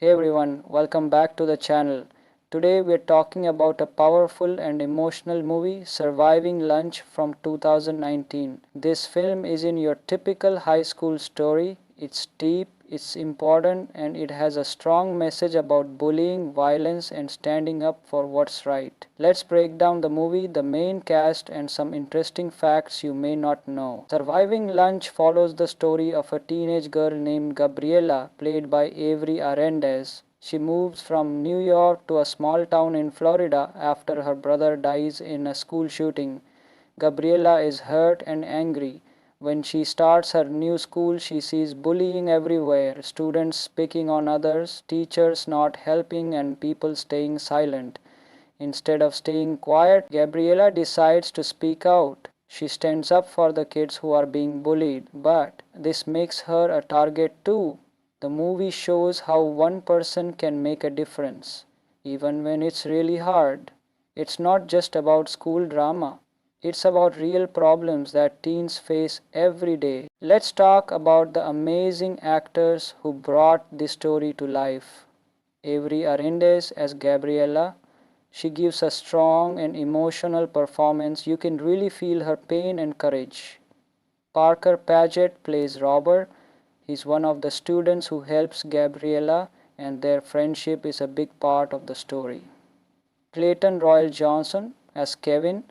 Hey everyone, welcome back to the channel. Today we're talking about a powerful and emotional movie, Surviving Lunch from 2019. This film isn't your typical high school story. It's deep, it's important, and it has a strong message about bullying, violence, and standing up for what's right. Let's break down the movie, the main cast, and some interesting facts you may not know. Surviving Lunch follows the story of a teenage girl named Gabriela, played by Avery Arendez. She moves from New York to a small town in Florida after her brother dies in a school shooting. Gabriela is hurt and angry. When she starts her new school, she sees bullying everywhere, students picking on others, teachers not helping, and people staying silent. Instead of staying quiet, Gabriela decides to speak out. She stands up for the kids who are being bullied, but this makes her a target too. The movie shows how one person can make a difference, even when it's really hard. It's not just about school drama. It's about real problems that teens face every day. Let's talk about the amazing actors who brought this story to life. Avery Arendez as Gabriela. She gives a strong and emotional performance. You can really feel her pain and courage. Parker Paget plays Robert. He's one of the students who helps Gabriela, and their friendship is a big part of the story. Clayton Royal Johnson as Kevin.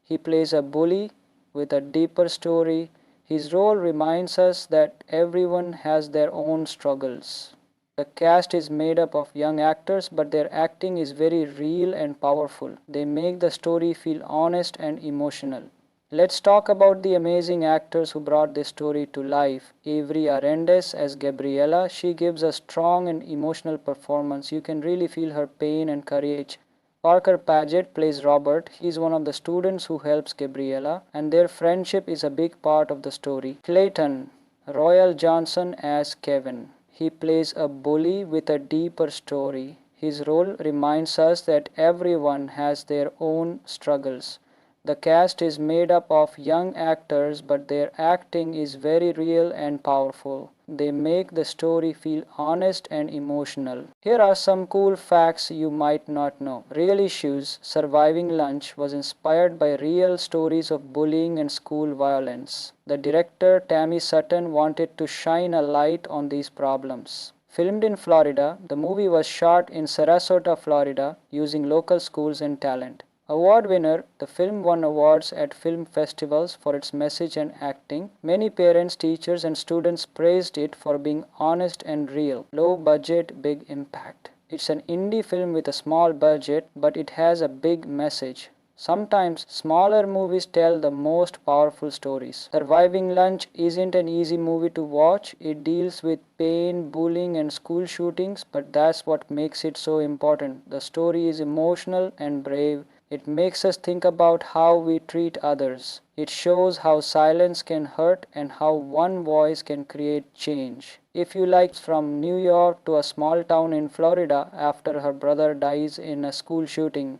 He plays a bully with a deeper story. His role reminds us that everyone has their own struggles. The cast is made up of young actors, but their acting is very real and powerful. They make the story feel honest and emotional. Let's talk about the amazing actors who brought this story to life. Avery Arendez as Gabriela. She gives a strong and emotional performance. You can really feel her pain and courage. Parker Paget plays Robert. He's one of the students who helps Gabriela, and their friendship is a big part of the story. Clayton Royal Johnson as Kevin. He plays a bully with a deeper story. His role reminds us that everyone has their own struggles. The cast is made up of young actors, but their acting is very real and powerful. They make the story feel honest and emotional. Here are some cool facts you might not know. Real Issues Surviving Lunch was inspired by real stories of bullying and school violence. The director Tammy Sutton wanted to shine a light on these problems. Filmed in Florida, the movie was shot in Sarasota, Florida, using local schools and talent. Award winner, the film won awards at film festivals for its message and acting. Many parents, teachers, and students praised it for being honest and real. Low budget, big impact. It's an indie film with a small budget, but it has a big message. Sometimes smaller movies tell the most powerful stories. Surviving Lunch isn't an easy movie to watch. It deals with pain, bullying, and school shootings, but that's what makes it so important. The story is emotional and brave. It makes us think about how we treat others. It shows how silence can hurt and how one voice can create change. If you like from New York to a small town in Florida after her brother dies in a school shooting,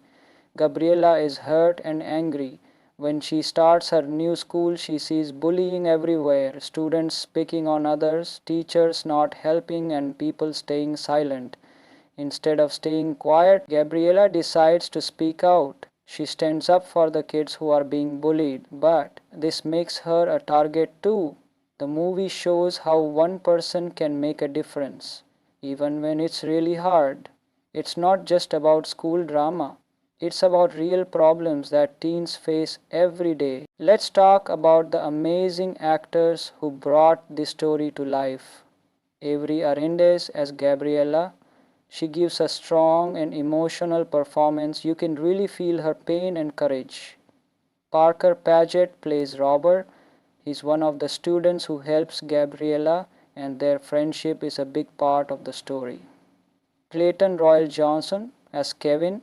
Gabriela is hurt and angry. When she starts her new school, she sees bullying everywhere, students picking on others, teachers not helping, and people staying silent. Instead of staying quiet, Gabriela decides to speak out. She stands up for the kids who are being bullied, but this makes her a target too. The movie shows how one person can make a difference, even when it's really hard. It's not just about school drama. It's about real problems that teens face every day. Let's talk about the amazing actors who brought this story to life. Avery Arendez as Gabriela. She gives a strong and emotional performance. You can really feel her pain and courage. Parker Paget plays Robert. He's one of the students who helps Gabriela, and their friendship is a big part of the story. Clayton Royal Johnson as Kevin.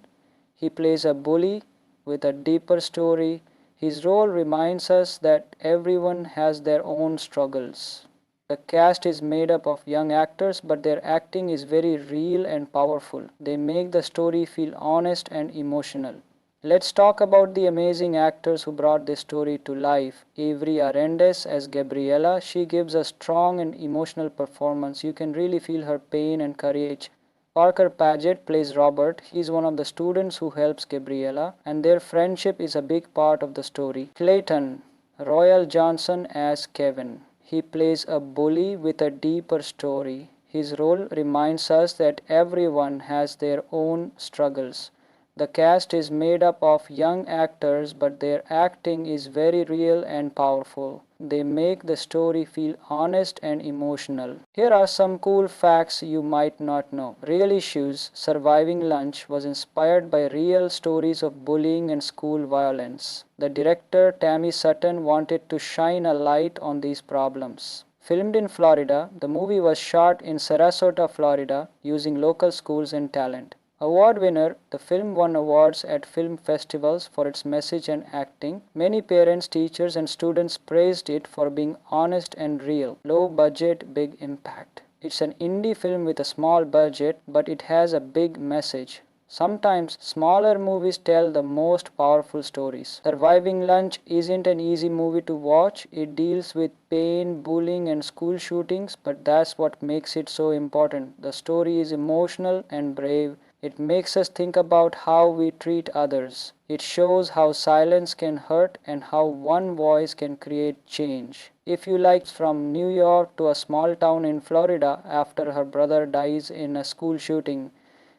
He plays a bully with a deeper story. His role reminds us that everyone has their own struggles. The cast is made up of young actors, but their acting is very real and powerful. They make the story feel honest and emotional. Let's talk about the amazing actors who brought this story to life. Avery Arendez as Gabriela. She gives a strong and emotional performance. You can really feel her pain and courage. Parker Paget plays Robert. He's one of the students who helps Gabriella, and their friendship is a big part of the story. Clayton Royal Johnson as Kevin. He plays a bully with a deeper story. His role reminds us that everyone has their own struggles. The cast is made up of young actors, but their acting is very real and powerful. They make the story feel honest and emotional. Here are some cool facts you might not know. Real Issues Surviving Lunch was inspired by real stories of bullying and school violence. The director Tammy Sutton wanted to shine a light on these problems. Filmed in Florida, the movie was shot in Sarasota, Florida, using local schools and talent. Award winner, the film won awards at film festivals for its message and acting. Many parents, teachers, and students praised it for being honest and real. Low budget, big impact. It's an indie film with a small budget, but it has a big message. Sometimes smaller movies tell the most powerful stories. Surviving Lunch isn't an easy movie to watch. It deals with pain, bullying, and school shootings, but that's what makes it so important. The story is emotional and brave. It makes us think about how we treat others. It shows how silence can hurt and how one voice can create change. If you like From New York to a Small Town in Florida After Her Brother Dies in a School Shooting,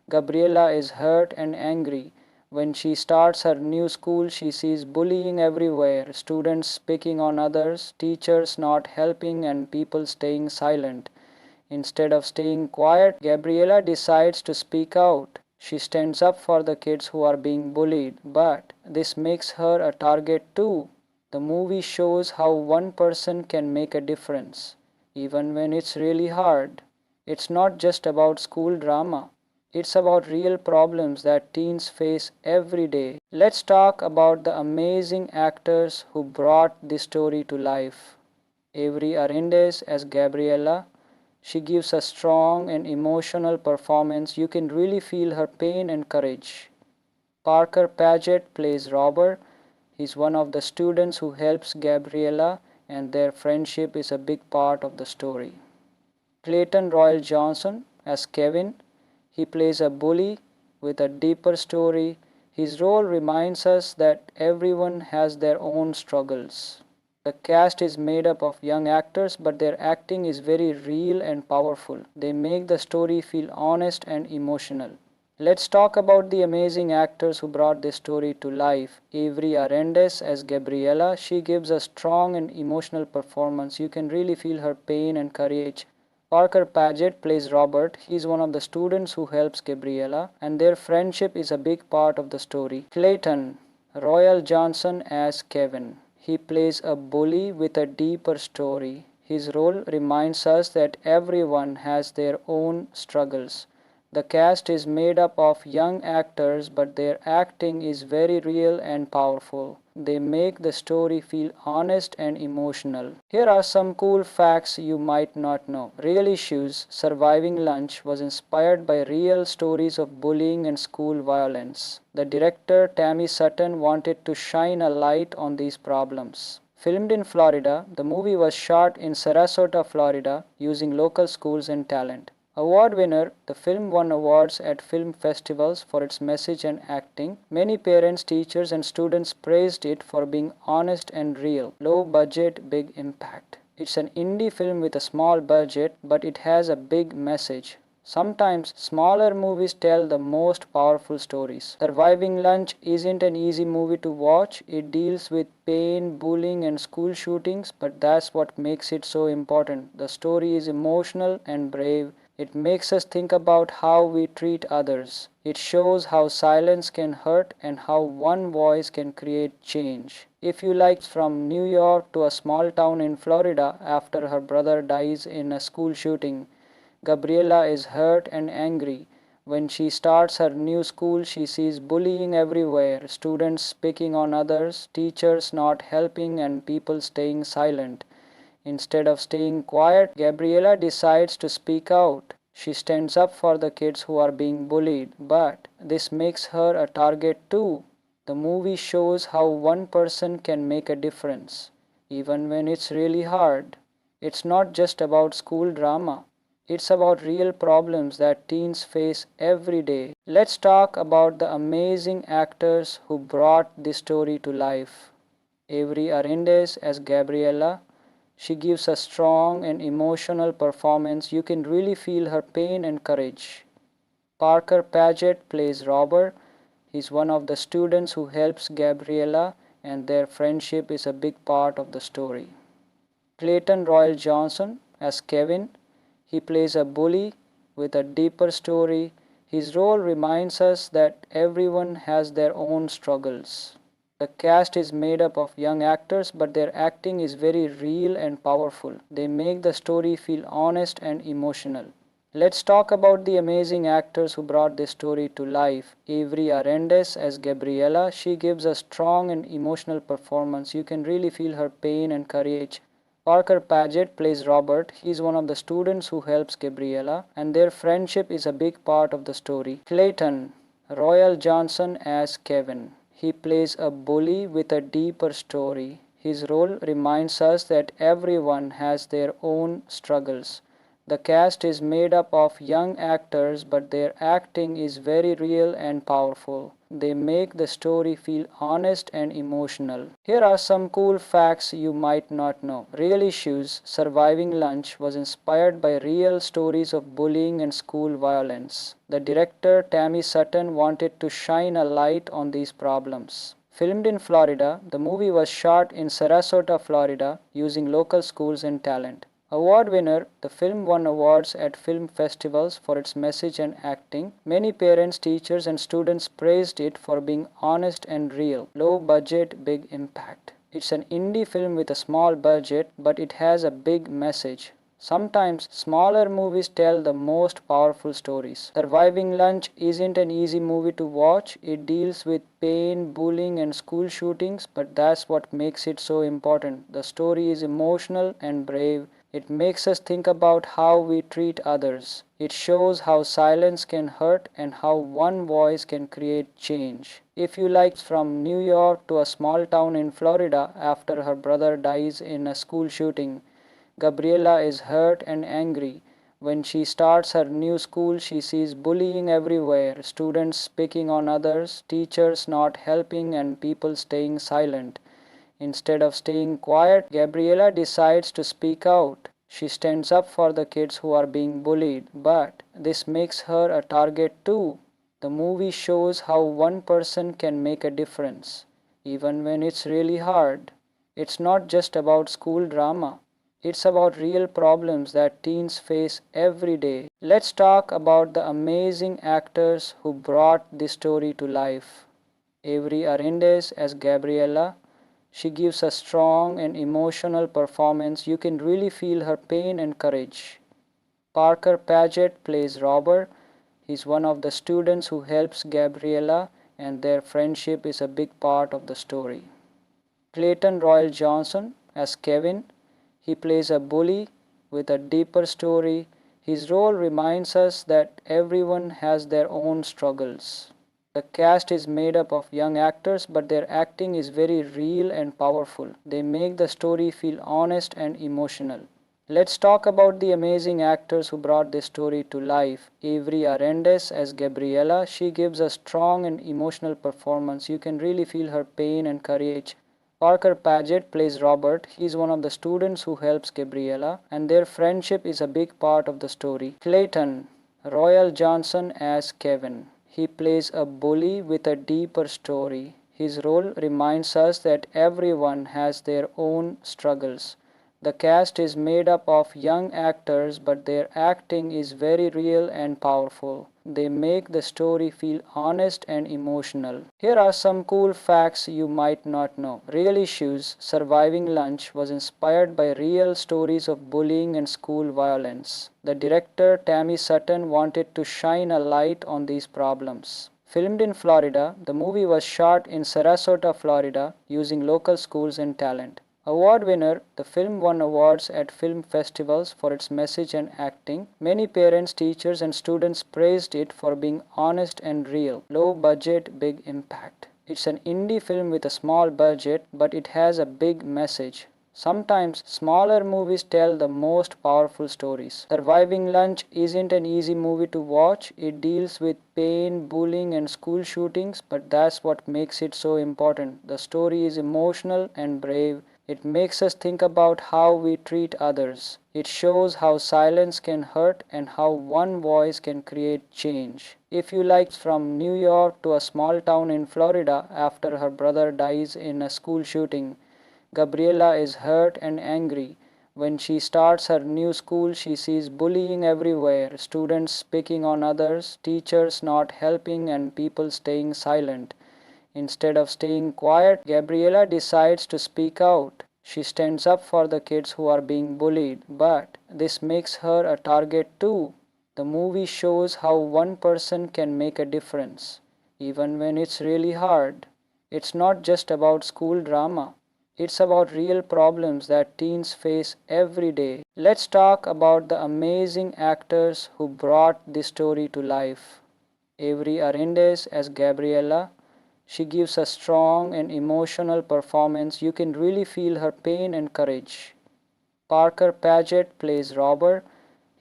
Gabriella is hurt and angry. When she starts her new school, she sees bullying everywhere, students picking on others, teachers not helping, and people staying silent. Instead of staying quiet, Gabriella decides to speak out. She stands up for the kids who are being bullied, but this makes her a target too. The movie shows how one person can make a difference, even when it's really hard. It's not just about school drama. It's about real problems that teens face every day. Let's talk about the amazing actors who brought this story to life. Avery Arendes as Gabriella. She gives a strong and emotional performance. You can really feel her pain and courage. Parker Paget plays Robert. He's one of the students who helps Gabriella, and their friendship is a big part of the story. Clayton Royal Johnson as Kevin. He plays a bully with a deeper story. His role reminds us that everyone has their own struggles. The cast is made up of young actors, but their acting is very real and powerful. They make the story feel honest and emotional. Let's talk about the amazing actors who brought this story to life. Avery Arendes as Gabriella. She gives a strong and emotional performance. You can really feel her pain and courage. Parker Paget plays Robert. He's one of the students who helps Gabriella, and their friendship is a big part of the story. Clayton Royal Johnson as Kevin. He plays a bully with a deeper story. His role reminds us that everyone has their own struggles. The cast is made up of young actors, but their acting is very real and powerful. They make the story feel honest and emotional. Here are some cool facts you might not know. Real Issues Surviving Lunch was inspired by real stories of bullying and school violence. The director Tammy Sutton wanted to shine a light on these problems. Filmed in Florida, the movie was shot in Sarasota, Florida, using local schools and talent. Award winner, the film won awards at film festivals for its message and acting. Many parents, teachers, and students praised it for being honest and real. Low budget, big impact. It's an indie film with a small budget, but it has a big message. Sometimes smaller movies tell the most powerful stories. Surviving Lunch isn't an easy movie to watch. It deals with pain, bullying, and school shootings, but that's what makes it so important. The story is emotional and brave. It makes us think about how we treat others. It shows how silence can hurt and how one voice can create change. If you like From New York to a Small Town in Florida After Her Brother Dies in a School Shooting, Gabriella is hurt and angry. When she starts her new school, she sees bullying everywhere, students picking on others, teachers not helping, and people staying silent. Instead of staying quiet, Gabriella decides to speak out. She stands up for the kids who are being bullied, but this makes her a target too. The movie shows how one person can make a difference, even when it's really hard. It's not just about school drama. It's about real problems that teens face every day. Let's talk about the amazing actors who brought this story to life. Avery Arendez as Gabriella. She gives a strong and emotional performance. You can really feel her pain and courage. Parker Paget plays Robert. He's one of the students who helps Gabriella, and their friendship is a big part of the story. Clayton Royal Johnson as Kevin. He plays a bully with a deeper story. His role reminds us that everyone has their own struggles. The cast is made up of young actors, but their acting is very real and powerful. They make the story feel honest and emotional. Let's talk about the amazing actors who brought this story to life. Avery Arendez as Gabriella. She gives a strong and emotional performance. You can really feel her pain and courage. Parker Paget plays Robert. He's one of the students who helps Gabriella, and their friendship is a big part of the story. Clayton Royal Johnson as Kevin. He plays a bully with a deeper story. His role reminds us that everyone has their own struggles. The cast is made up of young actors, but their acting is very real and powerful. They make the story feel honest and emotional. Here are some cool facts you might not know. Real Issues Surviving Lunch was inspired by real stories of bullying and school violence. The director Tammy Sutton wanted to shine a light on these problems. Filmed in Florida, the movie was shot in Sarasota, Florida, using local schools and talent. Award winner, the film won awards at film festivals for its message and acting. Many parents, teachers, and students praised it for being honest and real. Low budget, big impact. It's an indie film with a small budget, but it has a big message. Sometimes smaller movies tell the most powerful stories. Surviving Lunch isn't an easy movie to watch. It deals with pain, bullying, and school shootings, but that's what makes it so important. The story is emotional and brave. It makes us think about how we treat others. It shows how silence can hurt and how one voice can create change. If you like From New York to a Small Town in Florida after her brother dies in a school shooting, Gabriella is hurt and angry. When she starts her new school, she sees bullying everywhere, students picking on others, teachers not helping, and people staying silent. Instead of staying quiet, Gabriella decides to speak out. She stands up for the kids who are being bullied, but this makes her a target too. The movie shows how one person can make a difference, even when it's really hard. It's not just about school drama. It's about real problems that teens face every day. Let's talk about the amazing actors who brought this story to life. Avery Arendez as Gabriella. She gives a strong and emotional performance. You can really feel her pain and courage. Parker Paget plays Robert. He's one of the students who helps Gabriella, and their friendship is a big part of the story. Clayton Royal Johnson as Kevin. He plays a bully with a deeper story. His role reminds us that everyone has their own struggles. The cast is made up of young actors, but their acting is very real and powerful. They make the story feel honest and emotional. Let's talk about the amazing actors who brought this story to life. Avery Arendez as Gabriella. She gives a strong and emotional performance. You can really feel her pain and courage. Parker Paget plays Robert. He's one of the students who helps Gabriella, and their friendship is a big part of the story. Clayton Royal Johnson as Kevin. He plays a bully with a deeper story. His role reminds us that everyone has their own struggles. The cast is made up of young actors, but their acting is very real and powerful. They make the story feel honest and emotional. Here are some cool facts you might not know. Real Issues Surviving Lunch was inspired by real stories of bullying and school violence. The director Tammy Sutton wanted to shine a light on these problems. Filmed in Florida, the movie was shot in Sarasota, Florida, using local schools and talent. Award winner, the film won awards at film festivals for its message and acting. Many parents, teachers, and students praised it for being honest and real. Low budget, big impact. It's an indie film with a small budget, but it has a big message. Sometimes smaller movies tell the most powerful stories. Surviving Lunch isn't an easy movie to watch. It deals with pain, bullying, and school shootings, but that's what makes it so important. The story is emotional and brave. It makes us think about how we treat others. It shows how silence can hurt and how one voice can create change. If you like from New York to a small town in Florida after her brother dies in a school shooting, Gabriella is hurt and angry. When she starts her new school, she sees bullying everywhere, students picking on others, teachers not helping, and people staying silent. Instead of staying quiet, Gabriella decides to speak out. She stands up for the kids who are being bullied, but this makes her a target too. The movie shows how one person can make a difference, even when it's really hard. It's not just about school drama. It's about real problems that teens face every day. Let's talk about the amazing actors who brought this story to life. Avery Arendez as Gabriella. She gives a strong and emotional performance. You can really feel her pain and courage. Parker Paget plays Robert.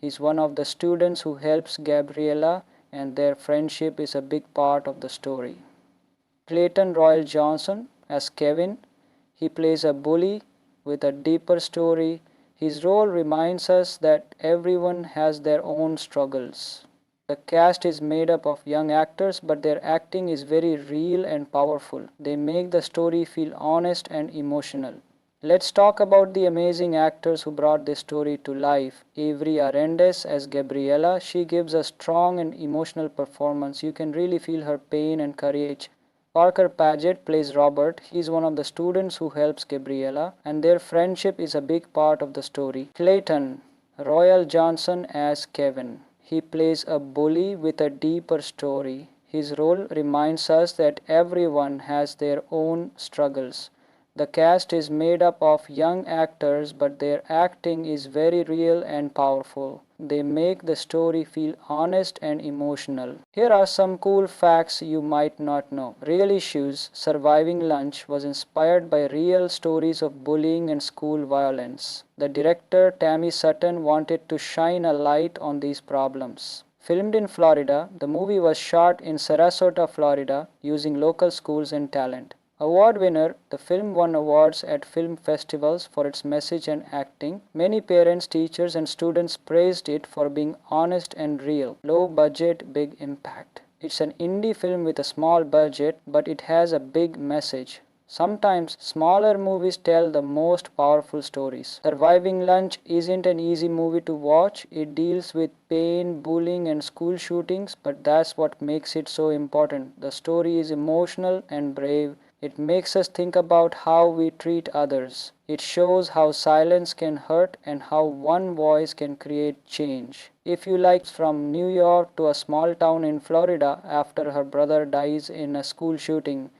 He's one of the students who helps Gabriella, and their friendship is a big part of the story. Clayton Royal Johnson as Kevin. He plays a bully with a deeper story. His role reminds us that everyone has their own struggles. The cast is made up of young actors, but their acting is very real and powerful. They make the story feel honest and emotional. Let's talk about the amazing actors who brought this story to life. Avery Arendez as Gabriella. She gives a strong and emotional performance. You can really feel her pain and courage. Parker Paget plays Robert. He's one of the students who helps Gabriella, and their friendship is a big part of the story. Clayton Royal Johnson as Kevin. He plays a bully with a deeper story. His role reminds us that everyone has their own struggles. The cast is made up of young actors, but their acting is very real and powerful. They make the story feel honest and emotional. Here are some cool facts you might not know. Real Issues Surviving Lunch was inspired by real stories of bullying and school violence. The director Tammy Sutton wanted to shine a light on these problems. Filmed in Florida, the movie was shot in Sarasota, Florida, using local schools and talent. Award winner, the film won awards at film festivals for its message and acting. Many parents, teachers, and students praised it for being honest and real. Low budget, big impact. It's an indie film with a small budget, but it has a big message. Sometimes smaller movies tell the most powerful stories. Surviving Lunch isn't an easy movie to watch. It deals with pain, bullying, and school shootings, but that's what makes it so important. The story is emotional and brave. It makes us think about how we treat others. It shows how silence can hurt and how one voice can create change. If you like from New York to a small town in Florida after her brother dies in a school shooting,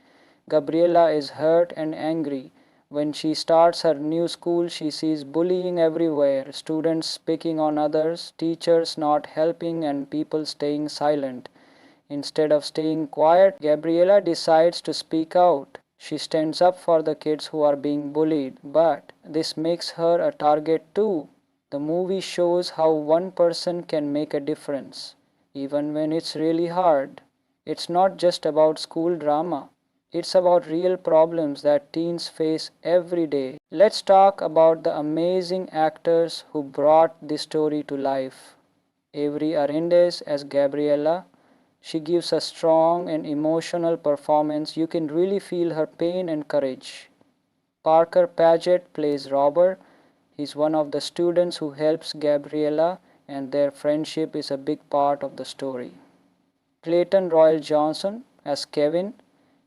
Gabriella is hurt and angry. When she starts her new school, she sees bullying everywhere, students picking on others, teachers not helping, and people staying silent. Instead of staying quiet, Gabriella decides to speak out. She stands up for the kids who are being bullied, but this makes her a target too. The movie shows how one person can make a difference, even when it's really hard. It's not just about school drama. It's about real problems that teens face every day. Let's talk about the amazing actors who brought this story to life. Avery Arendez as Gabriella. She gives a strong and emotional performance. You can really feel her pain and courage. Parker Paget plays Robert. He's one of the students who helps Gabriella, and their friendship is a big part of the story. Clayton Royal Johnson as Kevin.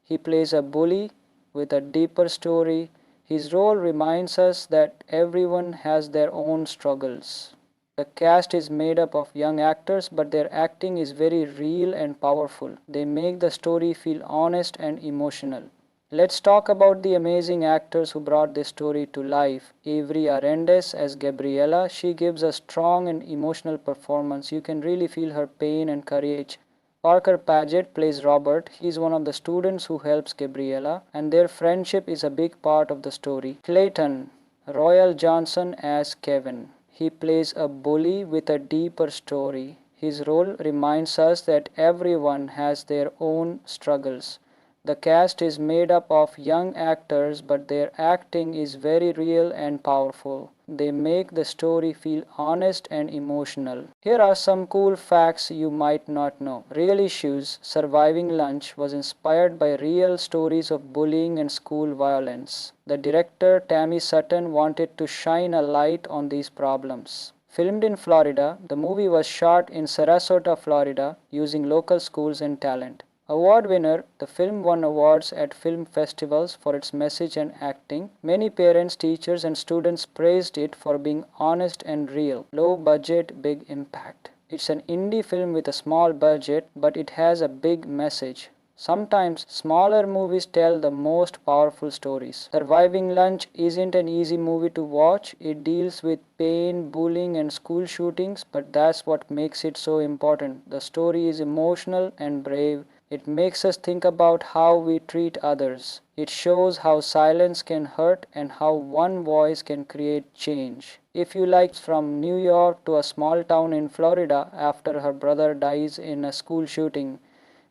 He plays a bully with a deeper story. His role reminds us that everyone has their own struggles. The cast is made up of young actors, but their acting is very real and powerful. They make the story feel honest and emotional. Let's talk about the amazing actors who brought this story to life. Avery Arendez as Gabriella. She gives a strong and emotional performance. You can really feel her pain and courage. Parker Paget plays Robert. He's one of the students who helps Gabriella, and their friendship is a big part of the story. Clayton Royal Johnson as Kevin. He plays a bully with a deeper story. His role reminds us that everyone has their own struggles. The cast is made up of young actors, but their acting is very real and powerful. They make the story feel honest and emotional. Here are some cool facts you might not know. Real Issues Surviving Lunch was inspired by real stories of bullying and school violence. The director Tammy Sutton wanted to shine a light on these problems. Filmed in Florida, the movie was shot in Sarasota, Florida, using local schools and talent. Award winner, the film won awards at film festivals for its message and acting. Many parents, teachers, and students praised it for being honest and real. Low budget, big impact. It's an indie film with a small budget, but it has a big message. Sometimes smaller movies tell the most powerful stories. Surviving Lunch isn't an easy movie to watch. It deals with pain, bullying, and school shootings, but that's what makes it so important. The story is emotional and brave. It makes us think about how we treat others. It shows how silence can hurt and how one voice can create change. If you like From New York to a Small Town in Florida After Her Brother Dies in a School Shooting,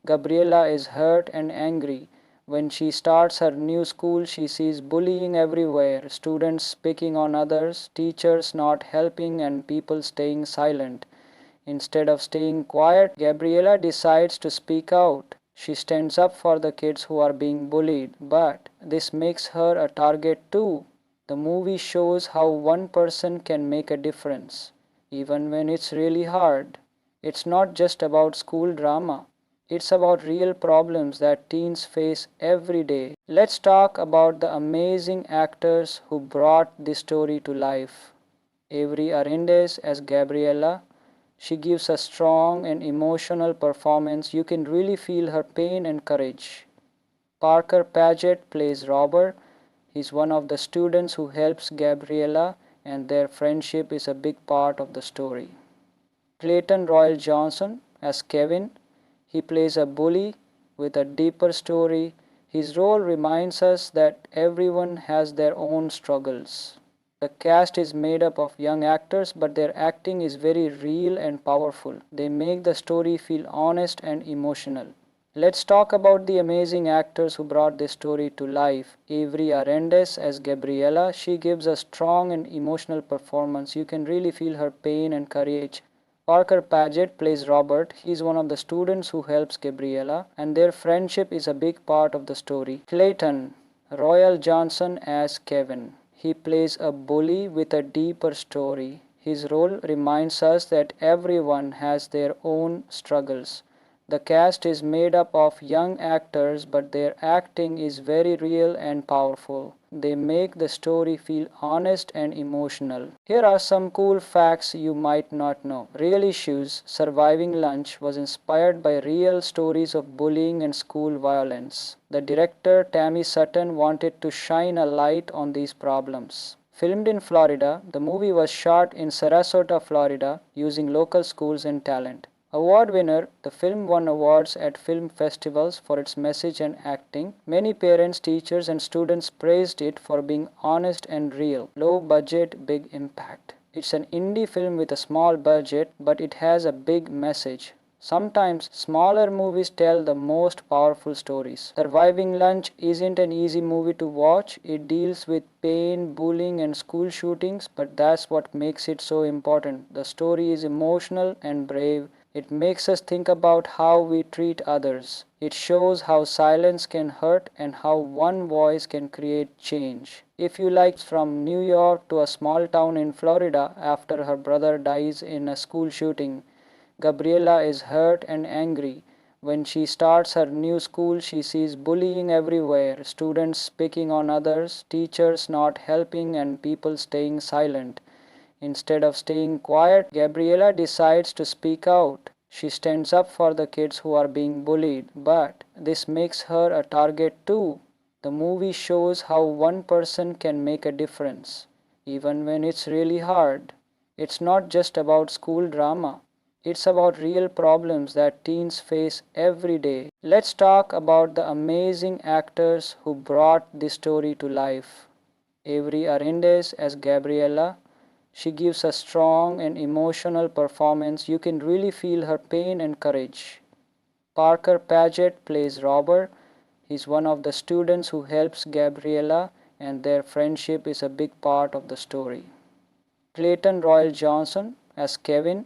Gabriella is hurt and angry. When she starts her new school, she sees bullying everywhere, students picking on others, teachers not helping, and people staying silent. Instead of staying quiet, Gabriella decides to speak out. She stands up for the kids who are being bullied, but this makes her a target too. The movie shows how one person can make a difference, even when it's really hard. It's not just about school drama. It's about real problems that teens face every day. Let's talk about the amazing actors who brought this story to life. Avery Arendez as Gabriella. She gives a strong and emotional performance. You can really feel her pain and courage. Parker Paget plays Robert. He's one of the students who helps Gabriella, and their friendship is a big part of the story. Clayton Royal Johnson as Kevin. He plays a bully with a deeper story. His role reminds us that everyone has their own struggles. The cast is made up of young actors, but their acting is very real and powerful. They make the story feel honest and emotional. Let's talk about the amazing actors who brought this story to life. Avery Arendez as Gabriella. She gives a strong and emotional performance. You can really feel her pain and courage. Parker Paget plays Robert. He's one of the students who helps Gabriella, and their friendship is a big part of the story. Clayton Royal Johnson as Kevin. He plays a bully with a deeper story. His role reminds us that everyone has their own struggles. The cast is made up of young actors, but their acting is very real and powerful. They make the story feel honest and emotional. Here are some cool facts you might not know. Real Issues Surviving Lunch was inspired by real stories of bullying and school violence. The director Tammy Sutton wanted to shine a light on these problems. Filmed in Florida, the movie was shot in Sarasota, Florida, using local schools and talent. Award winner, the film won awards at film festivals for its message and acting. Many parents, teachers, and students praised it for being honest and real. Low budget, big impact. It's an indie film with a small budget, but it has a big message. Sometimes smaller movies tell the most powerful stories. Surviving Lunch isn't an easy movie to watch. It deals with pain, bullying, and school shootings, but that's what makes it so important. The story is emotional and brave. It makes us think about how we treat others. It shows how silence can hurt and how one voice can create change. If you like From New York to a Small Town in Florida After Her Brother Dies in a School Shooting, Gabriella is hurt and angry. When she starts her new school, she sees bullying everywhere, students picking on others, teachers not helping, and people staying silent. Instead of staying quiet, Gabriella decides to speak out. She stands up for the kids who are being bullied, but this makes her a target too. The movie shows how one person can make a difference, even when it's really hard. It's not just about school drama. It's about real problems that teens face every day. Let's talk about the amazing actors who brought this story to life. Avery Arendez as Gabriella. She gives a strong and emotional performance. You can really feel her pain and courage. Parker Paget plays Robert. He's one of the students who helps Gabriella, and their friendship is a big part of the story. Clayton Royal Johnson as Kevin.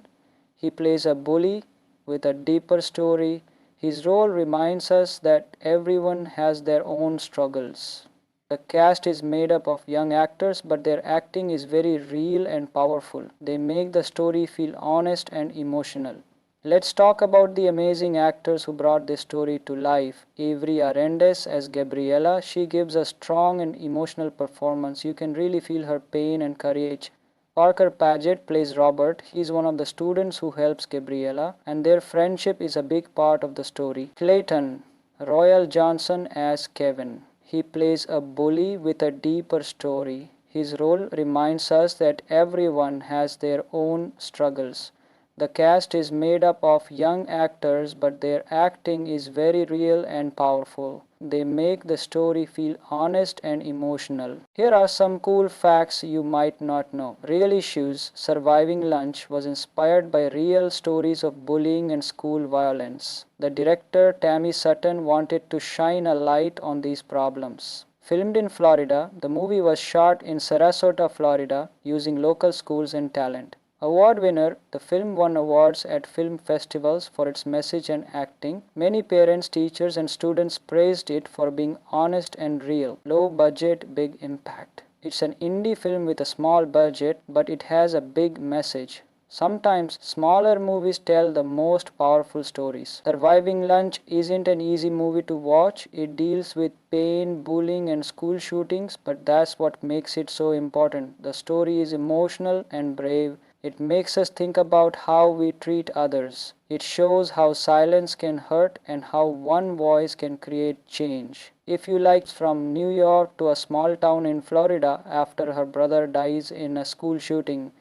He plays a bully with a deeper story. His role reminds us that everyone has their own struggles. The cast is made up of young actors, but their acting is very real and powerful. They make the story feel honest and emotional. Let's talk about the amazing actors who brought this story to life. Avery Arendez as Gabriella. She gives a strong and emotional performance. You can really feel her pain and courage. Parker Paget plays Robert. He is one of the students who helps Gabriella, and their friendship is a big part of the story. Clayton Royal Johnson as Kevin. He plays a bully with a deeper story. His role reminds us that everyone has their own struggles. The cast is made up of young actors, but their acting is very real and powerful. They make the story feel honest and emotional. Here are some cool facts you might not know. Real Issues Surviving Lunch was inspired by real stories of bullying and school violence. The director Tammy Sutton wanted to shine a light on these problems. Filmed in Florida, the movie was shot in Sarasota, Florida, using local schools and talent. Award winner, the film won awards at film festivals for its message and acting. Many parents, teachers, and students praised it for being honest and real. Low budget, big impact. It's an indie film with a small budget, but it has a big message. Sometimes smaller movies tell the most powerful stories. Surviving Lunch isn't an easy movie to watch. It deals with pain, bullying, and school shootings, but that's what makes it so important. The story is emotional and brave. It makes us think about how we treat others. It shows how silence can hurt and how one voice can create change. If you like From New York to a Small Town in Florida after her brother dies in a school shooting,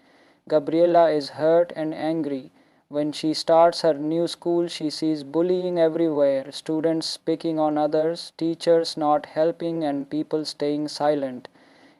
Gabriella is hurt and angry. When she starts her new school, she sees bullying everywhere, students picking on others, teachers not helping, and people staying silent.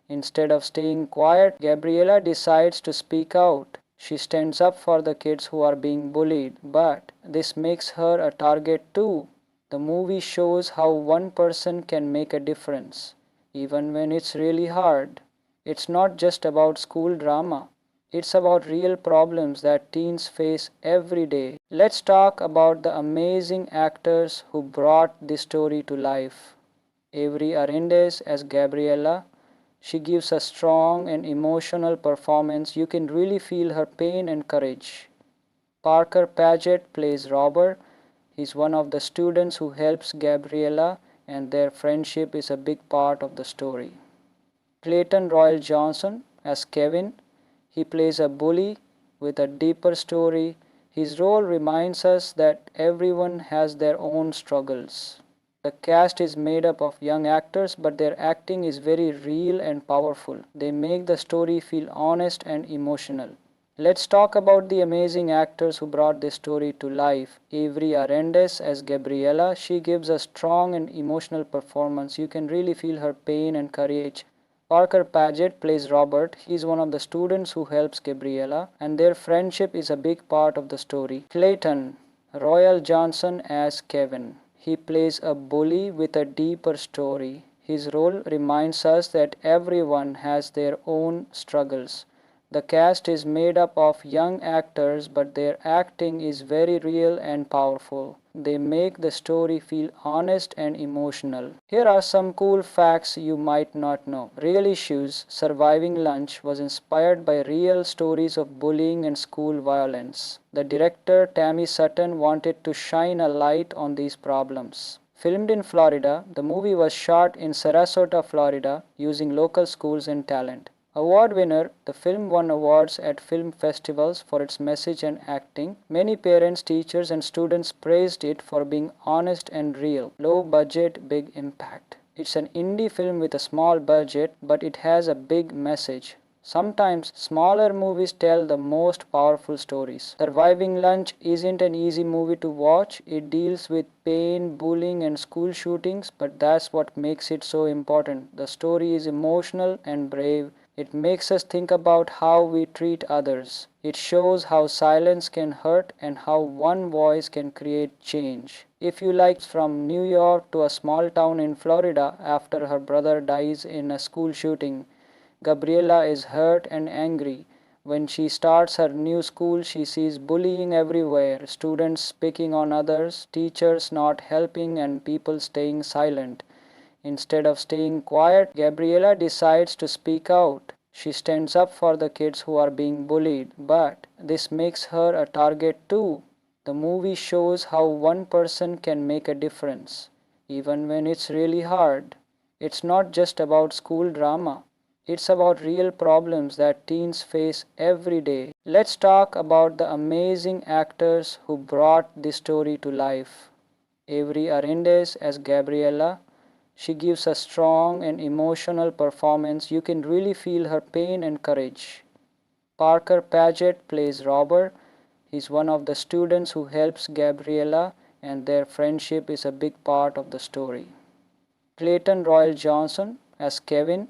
Instead of staying quiet, Gabriella decides to speak out. She stands up for the kids who are being bullied, but this makes her a target too. The movie shows how one person can make a difference, even when it's really hard. It's not just about school drama. It's about real problems that teens face every day. Let's talk about the amazing actors who brought this story to life. Avery Arendez as Gabriella. She gives a strong and emotional performance. You can really feel her pain and courage. Parker Paget plays Robert. He's one of the students who helps Gabriella, and their friendship is a big part of the story. Clayton Royal Johnson as Kevin. He plays a bully with a deeper story. His role reminds us that everyone has their own struggles. The cast is made up of young actors, but their acting is very real and powerful. They make the story feel honest and emotional. Let's talk about the amazing actors who brought this story to life. Avery Arendez as Gabriella. She gives a strong and emotional performance. You can really feel her pain and courage. Parker Paget plays Robert. He's one of the students who helps Gabriella, and their friendship is a big part of the story. Clayton Royal Johnson as Kevin. He plays a bully with a deeper story. His role reminds us that everyone has their own struggles. The cast is made up of young actors, but their acting is very real and powerful. They make the story feel honest and emotional. Here are some cool facts you might not know. Real Issues Surviving Lunch was inspired by real stories of bullying and school violence. The director Tammy Sutton wanted to shine a light on these problems. Filmed in Florida, the movie was shot in Sarasota, Florida, using local schools and talent. Award winner, the film won awards at film festivals for its message and acting. Many parents, teachers, and students praised it for being honest and real. Low budget, big impact. It's an indie film with a small budget, but it has a big message. Sometimes smaller movies tell the most powerful stories. Surviving Lunch isn't an easy movie to watch. It deals with pain, bullying, and school shootings, but that's what makes it so important. The story is emotional and brave. It makes us think about how we treat others. It shows how silence can hurt and how one voice can create change. If you like from New York to a small town in Florida after her brother dies in a school shooting, Gabriella is hurt and angry. When she starts her new school, she sees bullying everywhere, students picking on others, teachers not helping, and people staying silent. Instead of staying quiet, Gabriella decides to speak out. She stands up for the kids who are being bullied, but this makes her a target too. The movie shows how one person can make a difference, even when it's really hard. It's not just about school drama. It's about real problems that teens face every day. Let's talk about the amazing actors who brought this story to life. Avery Arendez as Gabriella. She gives a strong and emotional performance. You can really feel her pain and courage. Parker Paget plays Robert. He's one of the students who helps Gabriella, and their friendship is a big part of the story. Clayton Royal Johnson as Kevin.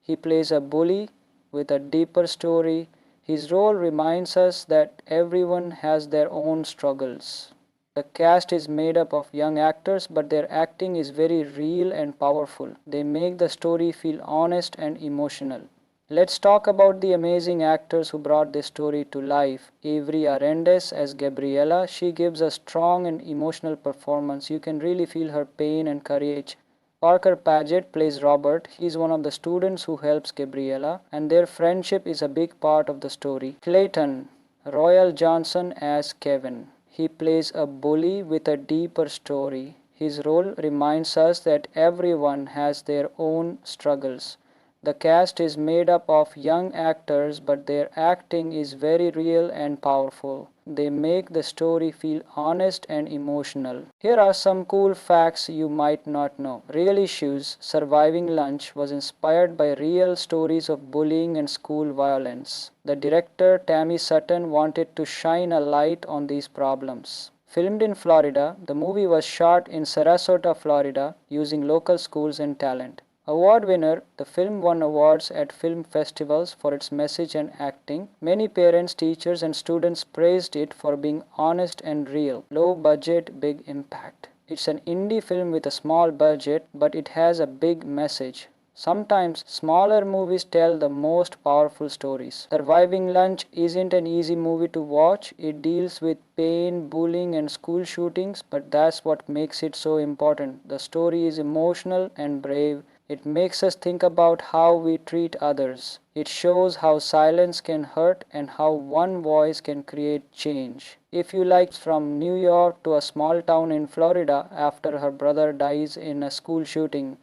He plays a bully with a deeper story. His role reminds us that everyone has their own struggles. The cast is made up of young actors, but their acting is very real and powerful. They make the story feel honest and emotional. Let's talk about the amazing actors who brought this story to life. Avery Arendez as Gabriella. She gives a strong and emotional performance. You can really feel her pain and courage. Parker Paget plays Robert. He's one of the students who helps Gabriella, and their friendship is a big part of the story. Clayton Royal Johnson as Kevin. He plays a bully with a deeper story. His role reminds us that everyone has their own struggles. The cast is made up of young actors, but their acting is very real and powerful. They make the story feel honest and emotional. Here are some cool facts you might not know. Real Issues Surviving Lunch was inspired by real stories of bullying and school violence. The director Tammy Sutton wanted to shine a light on these problems. Filmed in Florida, the movie was shot in Sarasota, Florida, using local schools and talent. Award winner, the film won awards at film festivals for its message and acting. Many parents, teachers, and students praised it for being honest and real. Low budget, big impact. It's an indie film with a small budget, but it has a big message. Sometimes smaller movies tell the most powerful stories. Surviving Lunch isn't an easy movie to watch. It deals with pain, bullying, and school shootings, but that's what makes it so important. The story is emotional and brave. It makes us think about how we treat others. It shows how silence can hurt and how one voice can create change. If you like from New York to a small town in Florida after her brother dies in a school shooting,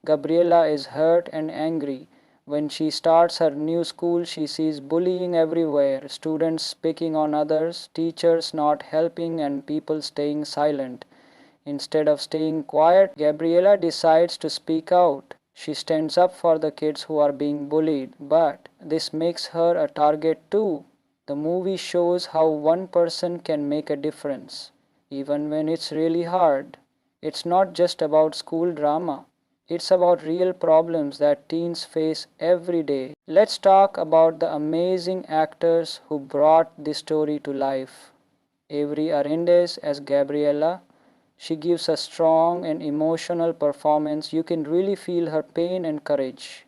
Gabriella is hurt and angry. When she starts her new school, she sees bullying everywhere, students picking on others, teachers not helping, and people staying silent. Instead of staying quiet, Gabriella decides to speak out. She stands up for the kids who are being bullied, but this makes her a target too. The movie shows how one person can make a difference, even when it's really hard. It's not just about school drama. It's about real problems that teens face every day. Let's talk about the amazing actors who brought this story to life. Avery Arendez as Gabriella. She gives a strong and emotional performance. You can really feel her pain and courage.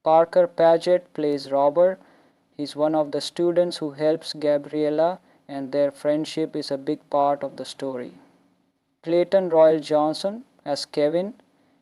Parker Paget plays Robert. He's one of the students who helps Gabriella, and their friendship is a big part of the story. Clayton Royal Johnson as Kevin.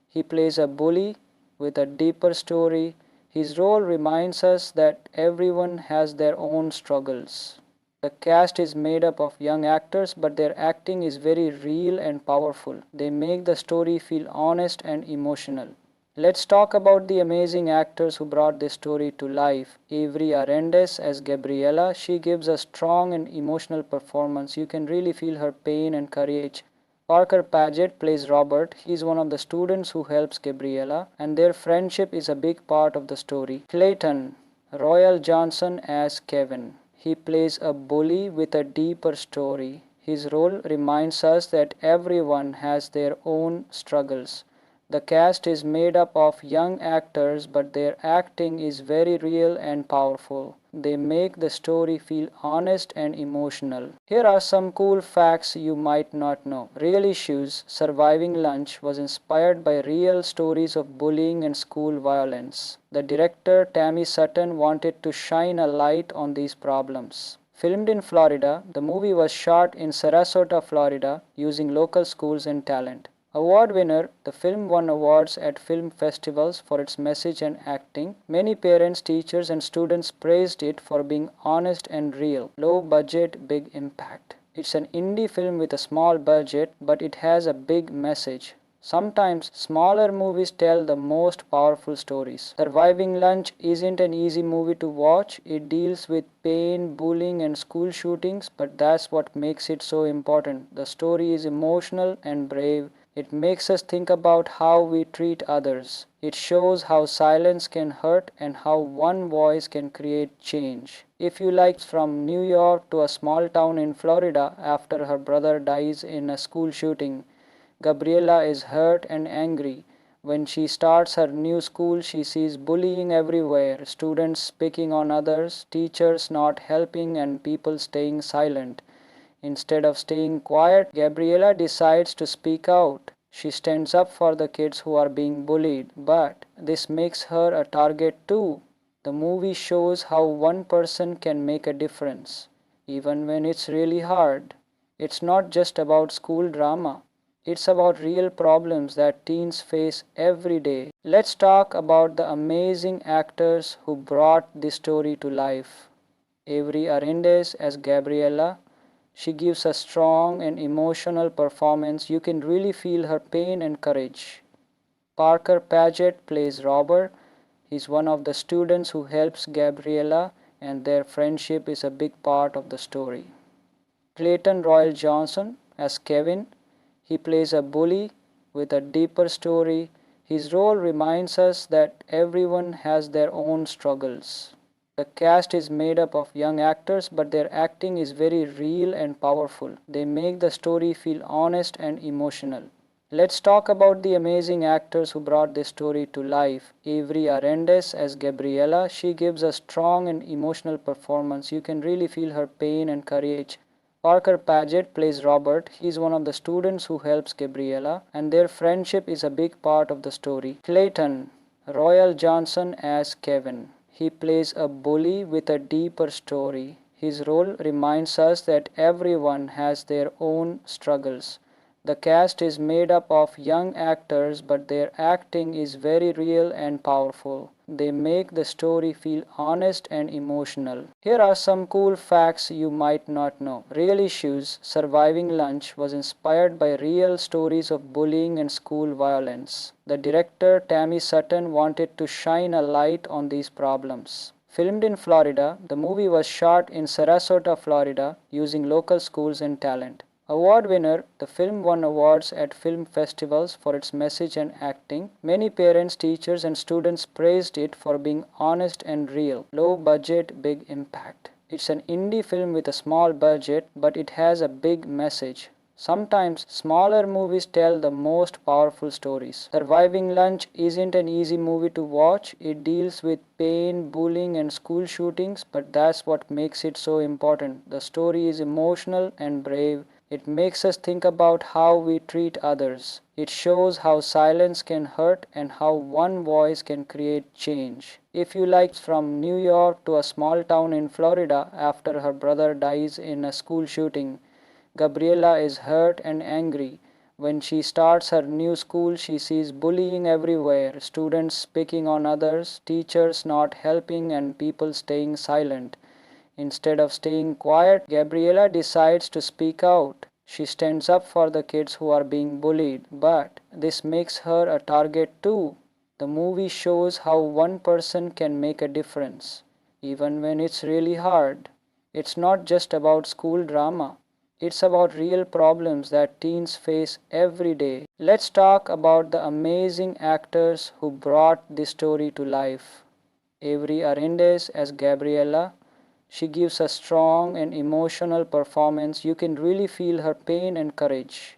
He plays a bully with a deeper story. His role reminds us that everyone has their own struggles. The cast is made up of young actors, but their acting is very real and powerful. They make the story feel honest and emotional. Let's talk about the amazing actors who brought this story to life. Avery Arendez as Gabriella. She gives a strong and emotional performance. You can really feel her pain and courage. Parker Paget plays Robert. He's one of the students who helps Gabriella, and their friendship is a big part of the story. Clayton Royal Johnson as Kevin. He plays a bully with a deeper story. His role reminds us that everyone has their own struggles. The cast is made up of young actors, but their acting is very real and powerful. They make the story feel honest and emotional. Here are some cool facts you might not know. Real Issues Surviving Lunch was inspired by real stories of bullying and school violence. The director Tammy Sutton wanted to shine a light on these problems. Filmed in Florida, the movie was shot in Sarasota, Florida, using local schools and talent. Award winner, the film won awards at film festivals for its message and acting. Many parents, teachers, and students praised it for being honest and real. Low budget, big impact. It's an indie film with a small budget, but it has a big message. Sometimes smaller movies tell the most powerful stories. Surviving Lunch isn't an easy movie to watch. It deals with pain, bullying, and school shootings, but that's what makes it so important. The story is emotional and brave. It makes us think about how we treat others. It shows how silence can hurt and how one voice can create change. If you like From New York to a Small Town in Florida after her brother dies in a school shooting, Gabriella is hurt and angry. When she starts her new school, she sees bullying everywhere, students picking on others, teachers not helping, and people staying silent. Instead of staying quiet, Gabriella decides to speak out. She stands up for the kids who are being bullied, but this makes her a target too. The movie shows how one person can make a difference, even when it's really hard. It's not just about school drama. It's about real problems that teens face every day. Let's talk about the amazing actors who brought this story to life. Avery Arendez as Gabriella. She gives a strong and emotional performance. You can really feel her pain and courage. Parker Paget plays Robert. He's one of the students who helps Gabriella, and their friendship is a big part of the story. Clayton Royal Johnson as Kevin. He plays a bully with a deeper story. His role reminds us that everyone has their own struggles. The cast is made up of young actors, but their acting is very real and powerful. They make the story feel honest and emotional. Let's talk about the amazing actors who brought this story to life. Avery Arendez as Gabriella. She gives a strong and emotional performance. You can really feel her pain and courage. Parker Paget plays Robert. He is one of the students who helps Gabriella, and their friendship is a big part of the story. Clayton Royal Johnson as Kevin. He plays a bully with a deeper story. His role reminds us that everyone has their own struggles. The cast is made up of young actors, but their acting is very real and powerful. They make the story feel honest and emotional. Here are some cool facts you might not know. Real Issues Surviving Lunch was inspired by real stories of bullying and school violence. The director Tammy Sutton wanted to shine a light on these problems. Filmed in Florida, the movie was shot in Sarasota, Florida, using local schools and talent. Award winner, the film won awards at film festivals for its message and acting. Many parents, teachers, and students praised it for being honest and real. Low budget, big impact. It's an indie film with a small budget, but it has a big message. Sometimes smaller movies tell the most powerful stories. Surviving Lunch isn't an easy movie to watch. It deals with pain, bullying, and school shootings, but that's what makes it so important. The story is emotional and brave. It makes us think about how we treat others. It shows how silence can hurt and how one voice can create change. If you like From New York to a Small Town in Florida after her brother dies in a school shooting, Gabriella is hurt and angry. When she starts her new school, she sees bullying everywhere, students picking on others, teachers not helping, and people staying silent. Instead of staying quiet, Gabriella decides to speak out. She stands up for the kids who are being bullied, but this makes her a target too. The movie shows how one person can make a difference, even when it's really hard. It's not just about school drama. It's about real problems that teens face every day. Let's talk about the amazing actors who brought this story to life. Avery Arendez as Gabriella. She gives a strong and emotional performance. You can really feel her pain and courage.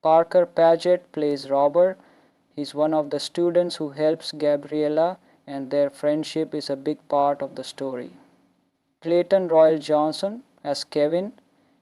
Parker Paget plays Robert. He's one of the students who helps Gabriella, and their friendship is a big part of the story. Clayton Royal Johnson as Kevin.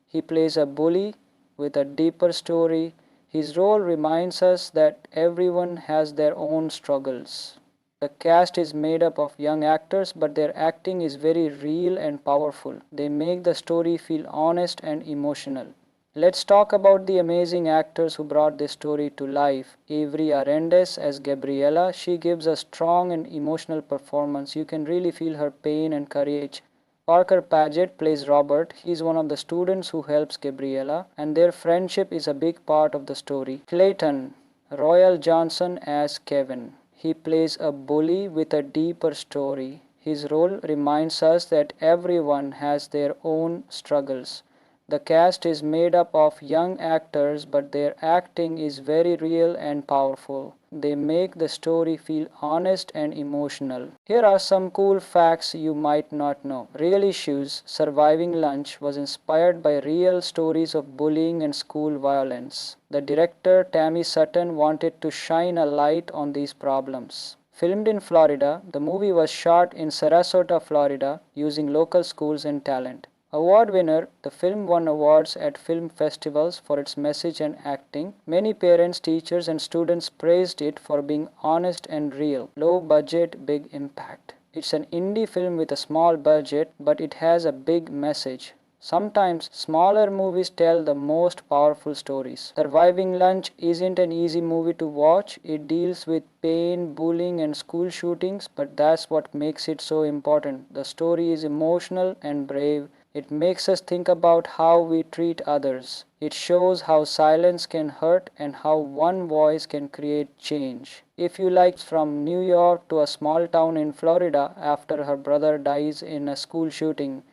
He plays a bully with a deeper story. His role reminds us that everyone has their own struggles. The cast is made up of young actors, but their acting is very real and powerful. They make the story feel honest and emotional. Let's talk about the amazing actors who brought this story to life. Avery Arendez as Gabriella. She gives a strong and emotional performance. You can really feel her pain and courage. Parker Paget plays Robert. He's one of the students who helps Gabriella, and their friendship is a big part of the story. Clayton Royal Johnson as Kevin. He plays a bully with a deeper story. His role reminds us that everyone has their own struggles. The cast is made up of young actors, but their acting is very real and powerful. They make the story feel honest and emotional. Here are some cool facts you might not know. Real Issues Surviving Lunch was inspired by real stories of bullying and school violence. The director Tammy Sutton wanted to shine a light on these problems. Filmed in Florida, the movie was shot in Sarasota, Florida, using local schools and talent. Award winner, the film won awards at film festivals for its message and acting. Many parents, teachers, and students praised it for being honest and real. Low budget, big impact. It's an indie film with a small budget, but it has a big message. Sometimes smaller movies tell the most powerful stories. Surviving Lunch isn't an easy movie to watch. It deals with pain, bullying, and school shootings, but that's what makes it so important. The story is emotional and brave. It makes us think about how we treat others. It shows how silence can hurt and how one voice can create change. If you like From New York to a Small Town in Florida after her brother dies in a school shooting,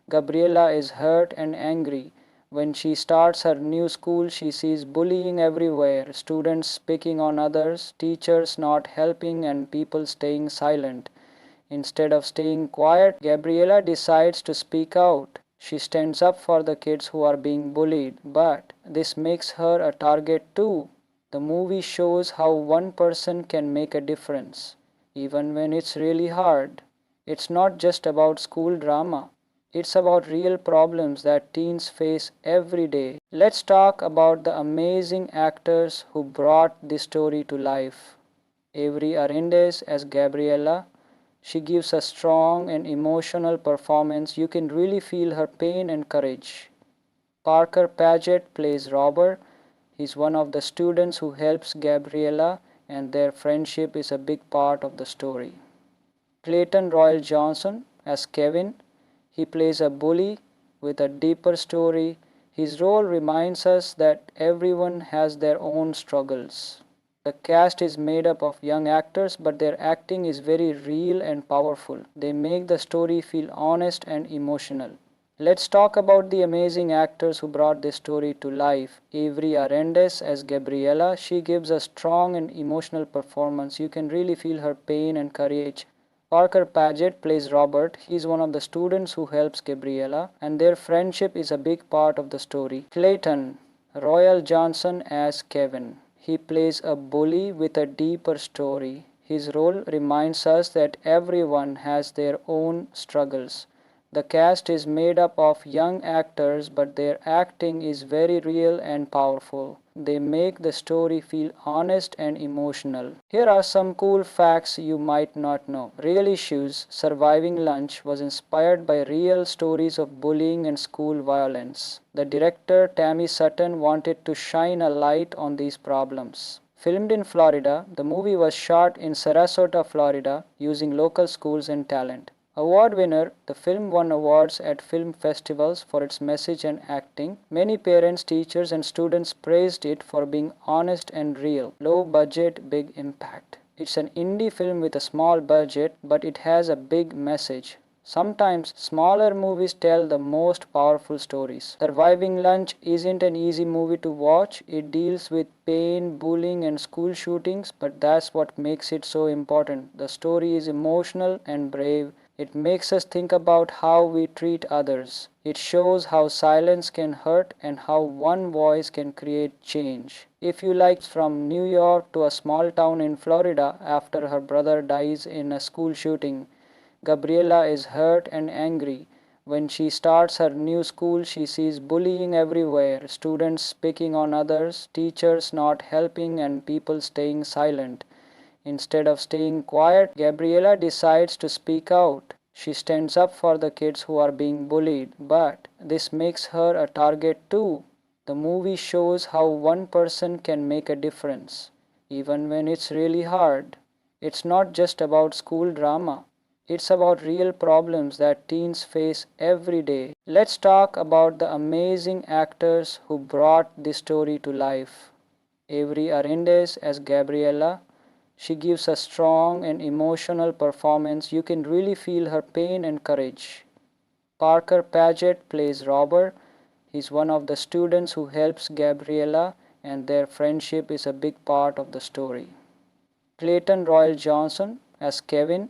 Gabriella is hurt and angry. When she starts her new school, she sees bullying everywhere, students picking on others, teachers not helping, and people staying silent. Instead of staying quiet, Gabriella decides to speak out. She stands up for the kids who are being bullied, but this makes her a target too. The movie shows how one person can make a difference, even when it's really hard. It's not just about school drama. It's about real problems that teens face every day. Let's talk about the amazing actors who brought this story to life. Avery Arendez as Gabriella. She gives a strong and emotional performance. You can really feel her pain and courage. Parker Paget plays Robert. He's one of the students who helps Gabriella, and their friendship is a big part of the story. Clayton Royal Johnson as Kevin. He plays a bully with a deeper story. His role reminds us that everyone has their own struggles. The cast is made up of young actors, but their acting is very real and powerful. They make the story feel honest and emotional. Let's talk about the amazing actors who brought this story to life. Avery Arendez as Gabriella. She gives a strong and emotional performance. You can really feel her pain and courage. Parker Paget plays Robert. He's one of the students who helps Gabriella, and their friendship is a big part of the story. Clayton Royal Johnson as Kevin. He plays a bully with a deeper story. His role reminds us that everyone has their own struggles. The cast is made up of young actors, but their acting is very real and powerful. They make the story feel honest and emotional. Here are some cool facts you might not know. Real Issues Surviving Lunch was inspired by real stories of bullying and school violence. The director Tammy Sutton wanted to shine a light on these problems. Filmed in Florida, the movie was shot in Sarasota, Florida, using local schools and talent. Award winner, the film won awards at film festivals for its message and acting. Many parents, teachers, and students praised it for being honest and real. Low budget, big impact. It's an indie film with a small budget, but it has a big message. Sometimes smaller movies tell the most powerful stories. Surviving Lunch isn't an easy movie to watch. It deals with pain, bullying, and school shootings, but that's what makes it so important. The story is emotional and brave. It makes us think about how we treat others. It shows how silence can hurt and how one voice can create change. If you like from New York to a small town in Florida after her brother dies in a school shooting, Gabriella is hurt and angry. When she starts her new school, she sees bullying everywhere, students picking on others, teachers not helping, and people staying silent. Instead of staying quiet, Gabriella decides to speak out. She stands up for the kids who are being bullied, but this makes her a target too. The movie shows how one person can make a difference, even when it's really hard. It's not just about school drama. It's about real problems that teens face every day. Let's talk about the amazing actors who brought this story to life. Avery Arendez as Gabriella. She gives a strong and emotional performance. You can really feel her pain and courage. Parker Paget plays Robert. He's one of the students who helps Gabriella, and their friendship is a big part of the story. Clayton Royal Johnson as Kevin.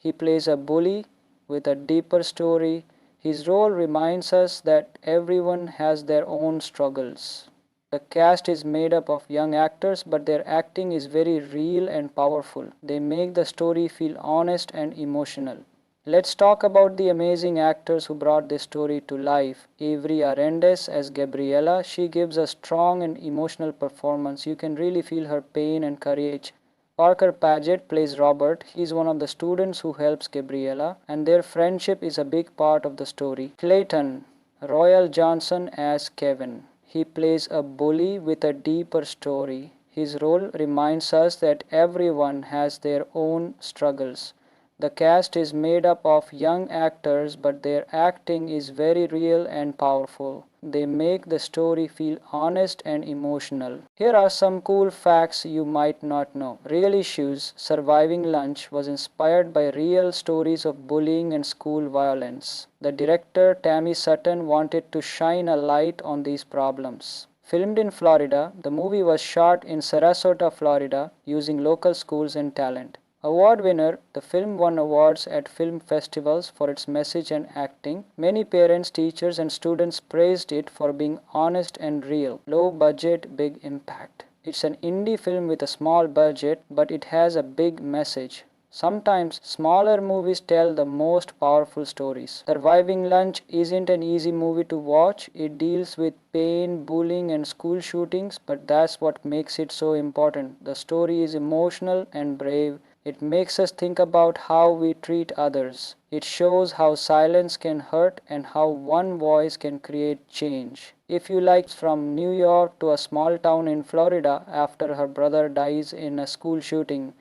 He plays a bully with a deeper story. His role reminds us that everyone has their own struggles. The cast is made up of young actors, but their acting is very real and powerful. They make the story feel honest and emotional. Let's talk about the amazing actors who brought this story to life. Avery Arendez as Gabriella. She gives a strong and emotional performance. You can really feel her pain and courage. Parker Paget plays Robert. He's one of the students who helps Gabriella, and their friendship is a big part of the story. Clayton Royal Johnson as Kevin. He plays a bully with a deeper story. His role reminds us that everyone has their own struggles. The cast is made up of young actors, but their acting is very real and powerful. They make the story feel honest and emotional. Here are some cool facts you might not know. Real Issues Surviving Lunch was inspired by real stories of bullying and school violence. The director Tammy Sutton wanted to shine a light on these problems. Filmed in Florida, the movie was shot in Sarasota, Florida, using local schools and talent. Award winner, the film won awards at film festivals for its message and acting. Many parents, teachers, and students praised it for being honest and real. Low budget, big impact. It's an indie film with a small budget, but it has a big message. Sometimes smaller movies tell the most powerful stories. Surviving Lunch isn't an easy movie to watch. It deals with pain, bullying, and school shootings, but that's what makes it so important. The story is emotional and brave. It makes us think about how we treat others. It shows how silence can hurt and how one voice can create change. If you like from New York to a small town in Florida after her brother dies in a school shooting,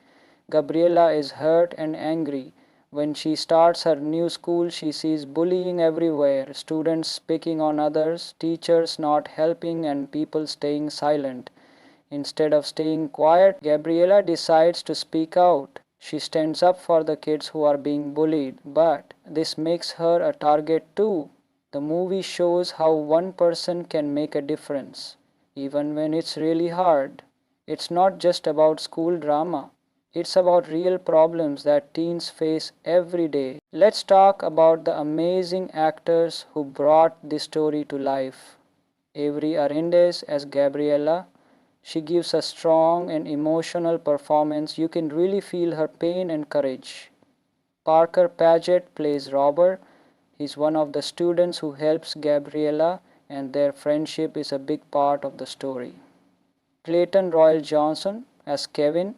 Gabriella is hurt and angry. When she starts her new school, she sees bullying everywhere, students picking on others, teachers not helping, and people staying silent. Instead of staying quiet, Gabriella decides to speak out. She stands up for the kids who are being bullied, but this makes her a target too. The movie shows how one person can make a difference, even when it's really hard. It's not just about school drama. It's about real problems that teens face every day. Let's talk about the amazing actors who brought this story to life. Avery Arendez as Gabriella. She gives a strong and emotional performance. You can really feel her pain and courage. Parker Paget plays Robert. He's one of the students who helps Gabriella, and their friendship is a big part of the story. Clayton Royal Johnson as Kevin.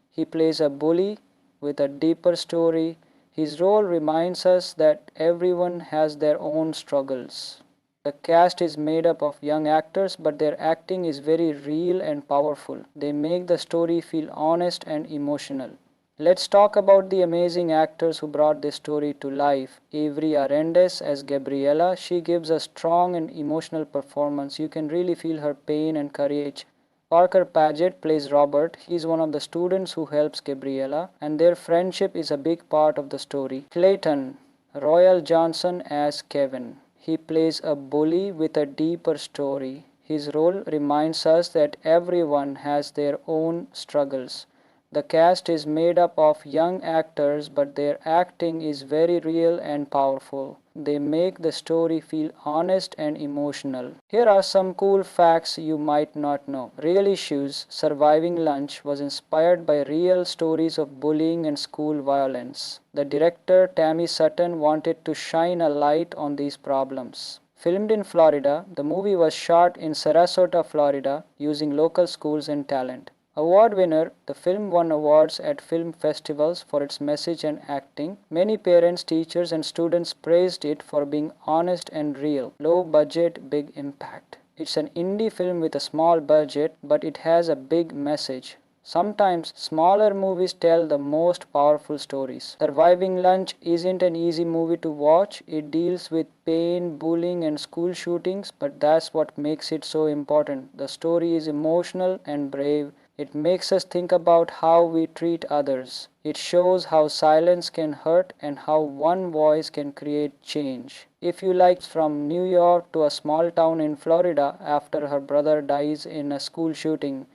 He plays a bully with a deeper story. His role reminds us that everyone has their own struggles. The cast is made up of young actors, but their acting is very real and powerful. They make the story feel honest and emotional. Let's talk about the amazing actors who brought this story to life. Avery Arendez as Gabriella. She gives a strong and emotional performance. You can really feel her pain and courage. Parker Paget plays Robert. He's one of the students who helps Gabriella, and their friendship is a big part of the story. Clayton Royal Johnson as Kevin. He plays a bully with a deeper story. His role reminds us that everyone has their own struggles. The cast is made up of young actors, but their acting is very real and powerful. They make the story feel honest and emotional. Here are some cool facts you might not know. Real Issues Surviving Lunch was inspired by real stories of bullying and school violence. The director Tammy Sutton wanted to shine a light on these problems. Filmed in Florida, the movie was shot in Sarasota, Florida, using local schools and talent. Award winner, the film won awards at film festivals for its message and acting. Many parents, teachers, and students praised it for being honest and real. Low budget, big impact. It's an indie film with a small budget, but it has a big message. Sometimes smaller movies tell the most powerful stories. Surviving Lunch isn't an easy movie to watch. It deals with pain, bullying, and school shootings, but that's what makes it so important. The story is emotional and brave. It makes us think about how we treat others. It shows how silence can hurt and how one voice can create change. If you like From New York to a Small Town in Florida after her brother dies in a school shooting,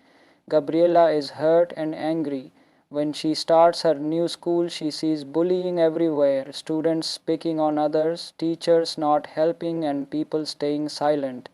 Gabriella is hurt and angry. When she starts her new school, she sees bullying everywhere, students picking on others, teachers not helping, and people staying silent.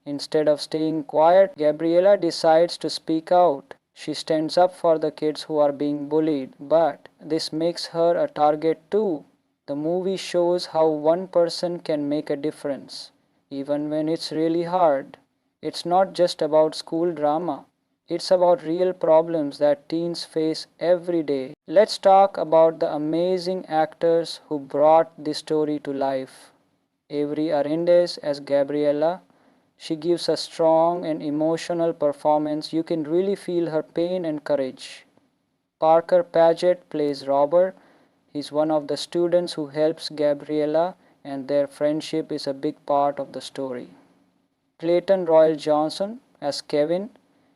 Instead of staying quiet, Gabriella decides to speak out. She stands up for the kids who are being bullied, but this makes her a target too. The movie shows how one person can make a difference, even when it's really hard. It's not just about school drama. It's about real problems that teens face every day. Let's talk about the amazing actors who brought this story to life. Avery Arendez as Gabriella. She gives a strong and emotional performance. You can really feel her pain and courage. Parker Paget plays Robert. He's one of the students who helps Gabriella, and their friendship is a big part of the story. Clayton Royal Johnson as Kevin.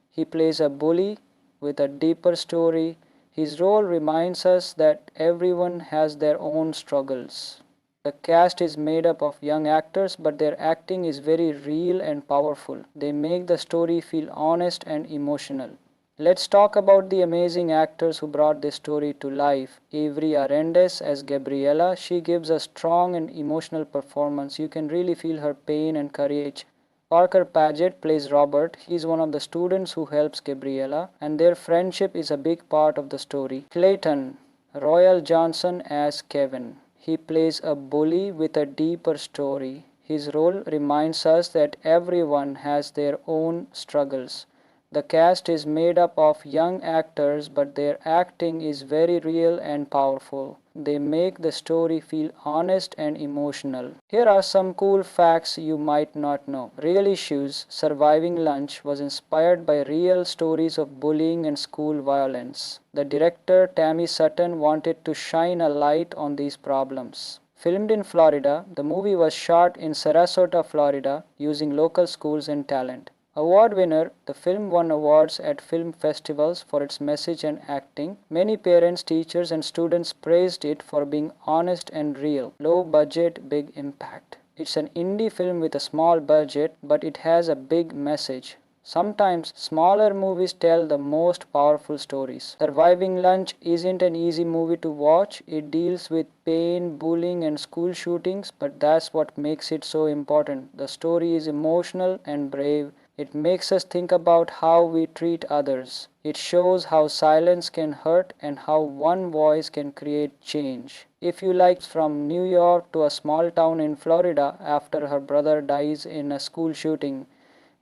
He plays a bully with a deeper story. His role reminds us that everyone has their own struggles. The cast is made up of young actors, but their acting is very real and powerful. They make the story feel honest and emotional. Let's talk about the amazing actors who brought this story to life. Avery Arendez as Gabriella. She gives a strong and emotional performance. You can really feel her pain and courage. Parker Paget plays Robert. He's one of the students who helps Gabriella, and their friendship is a big part of the story. Clayton Royal Johnson as Kevin. He plays a bully with a deeper story. His role reminds us that everyone has their own struggles. The cast is made up of young actors, but their acting is very real and powerful. They make the story feel honest and emotional. Here are some cool facts you might not know. Real Issues Surviving Lunch was inspired by real stories of bullying and school violence. The director Tammy Sutton wanted to shine a light on these problems. Filmed in Florida, the movie was shot in Sarasota, Florida, using local schools and talent. Award winner, the film won awards at film festivals for its message and acting. Many parents, teachers, and students praised it for being honest and real. Low budget, big impact. It's an indie film with a small budget, but it has a big message. Sometimes smaller movies tell the most powerful stories. Surviving Lunch isn't an easy movie to watch. It deals with pain, bullying, and school shootings, but that's what makes it so important. The story is emotional and brave. It makes us think about how we treat others. It shows how silence can hurt and how one voice can create change. If you like From New York to a Small Town in Florida after her brother dies in a school shooting,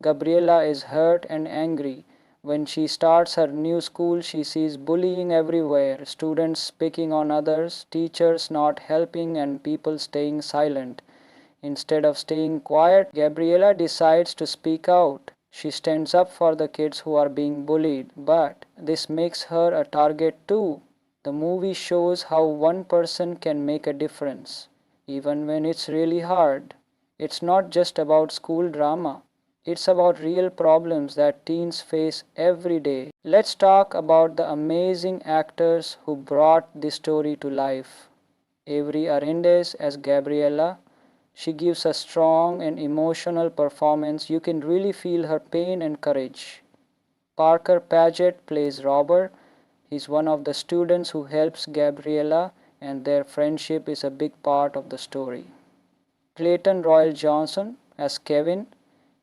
Gabriella is hurt and angry. When she starts her new school, she sees bullying everywhere, students picking on others, teachers not helping, and people staying silent. Instead of staying quiet, Gabriella decides to speak out. She stands up for the kids who are being bullied, but this makes her a target too. The movie shows how one person can make a difference, even when it's really hard. It's not just about school drama. It's about real problems that teens face every day. Let's talk about the amazing actors who brought this story to life. Avery Arendez as Gabriella. She gives a strong and emotional performance. You can really feel her pain and courage. Parker Paget plays Robert. He's one of the students who helps Gabriella, and their friendship is a big part of the story. Clayton Royal Johnson as Kevin.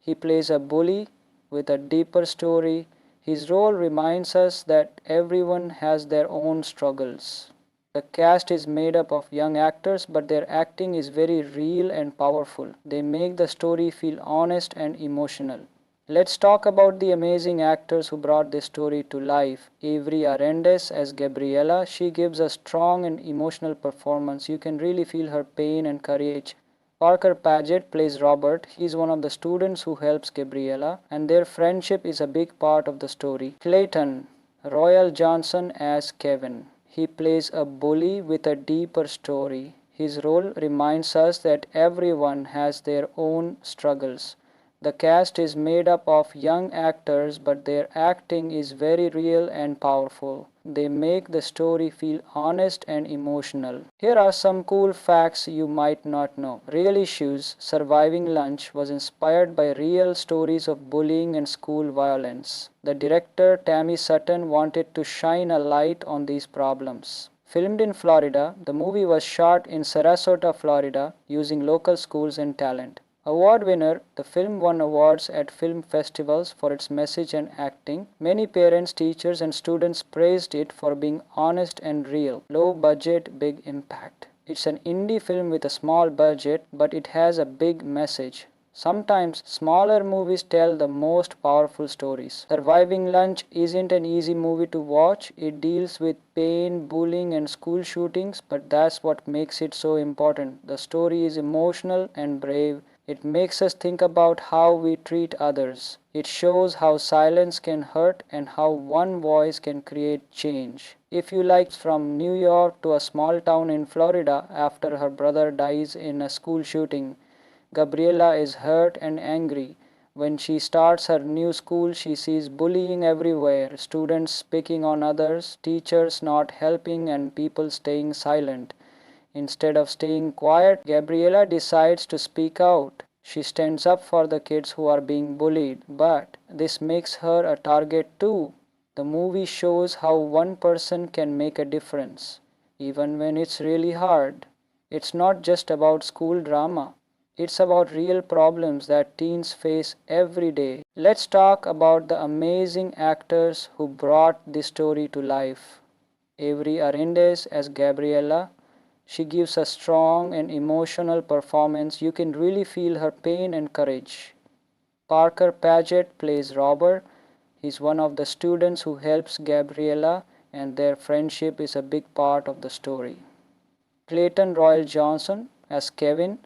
He plays a bully with a deeper story. His role reminds us that everyone has their own struggles. The cast is made up of young actors, but their acting is very real and powerful. They make the story feel honest and emotional. Let's talk about the amazing actors who brought this story to life. Avery Arendez as Gabriella. She gives a strong and emotional performance. You can really feel her pain and courage. Parker Paget plays Robert. He's one of the students who helps Gabriella, and their friendship is a big part of the story. Clayton Royal Johnson as Kevin. He plays a bully with a deeper story. His role reminds us that everyone has their own struggles. The cast is made up of young actors, but their acting is very real and powerful. They make the story feel honest and emotional. Here are some cool facts you might not know. Real Issues Surviving Lunch was inspired by real stories of bullying and school violence. The director Tammy Sutton wanted to shine a light on these problems. Filmed in Florida, the movie was shot in Sarasota, Florida, using local schools and talent. Award winner, the film won awards at film festivals for its message and acting. Many parents, teachers, and students praised it for being honest and real. Low budget, big impact. It's an indie film with a small budget, but it has a big message. Sometimes smaller movies tell the most powerful stories. Surviving Lunch isn't an easy movie to watch. It deals with pain, bullying, and school shootings, but that's what makes it so important. The story is emotional and brave. It makes us think about how we treat others. It shows how silence can hurt and how one voice can create change. If you like From New York to a Small Town in Florida after her brother dies in a school shooting, Gabriella is hurt and angry. When she starts her new school, she sees bullying everywhere, students picking on others, teachers not helping, and people staying silent. Instead of staying quiet, Gabriella decides to speak out. She stands up for the kids who are being bullied, but this makes her a target too. The movie shows how one person can make a difference, even when it's really hard. It's not just about school drama. It's about real problems that teens face every day. Let's talk about the amazing actors who brought this story to life. Avery Arendez as Gabriella. She gives a strong and emotional performance. You can really feel her pain and courage. Parker Paget plays Robert. He's one of the students who helps Gabriella, and their friendship is a big part of the story. Clayton Royal Johnson as Kevin.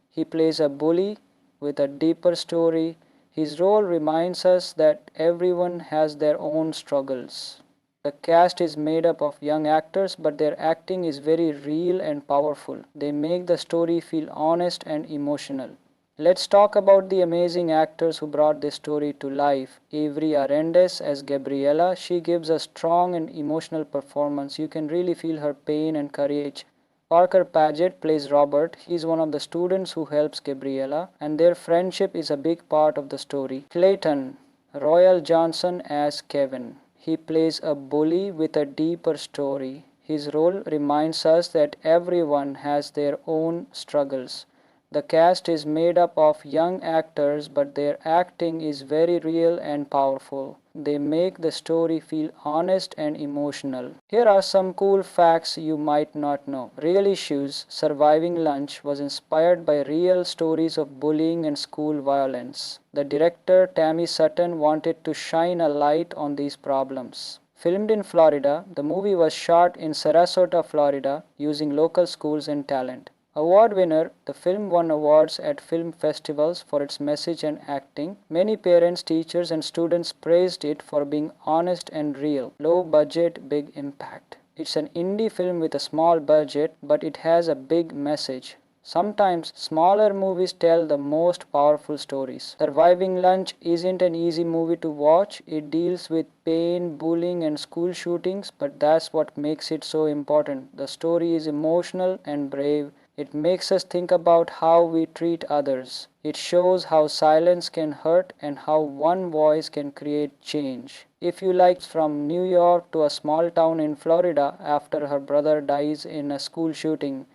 He plays a bully with a deeper story. His role reminds us that everyone has their own struggles. The cast is made up of young actors, but their acting is very real and powerful. They make the story feel honest and emotional. Let's talk about the amazing actors who brought this story to life. Avery Arendez as Gabriella. She gives a strong and emotional performance. You can really feel her pain and courage. Parker Paget plays Robert. He's one of the students who helps Gabriella, and their friendship is a big part of the story. Clayton Royal Johnson as Kevin. He plays a bully with a deeper story. His role reminds us that everyone has their own struggles. The cast is made up of young actors, but their acting is very real and powerful. They make the story feel honest and emotional. Here are some cool facts you might not know. Real Issues Surviving Lunch was inspired by real stories of bullying and school violence. The director Tammy Sutton wanted to shine a light on these problems. Filmed in Florida, the movie was shot in Sarasota, Florida, using local schools and talent. Award winner, the film won awards at film festivals for its message and acting. Many parents, teachers, and students praised it for being honest and real. Low budget, big impact. It's an indie film with a small budget, but it has a big message. Sometimes smaller movies tell the most powerful stories. Surviving Lunch isn't an easy movie to watch. It deals with pain, bullying, and school shootings, but that's what makes it so important. The story is emotional and brave. It makes us think about how we treat others. It shows how silence can hurt and how one voice can create change. If you like from New York to a small town in Florida after her brother dies in a school shooting,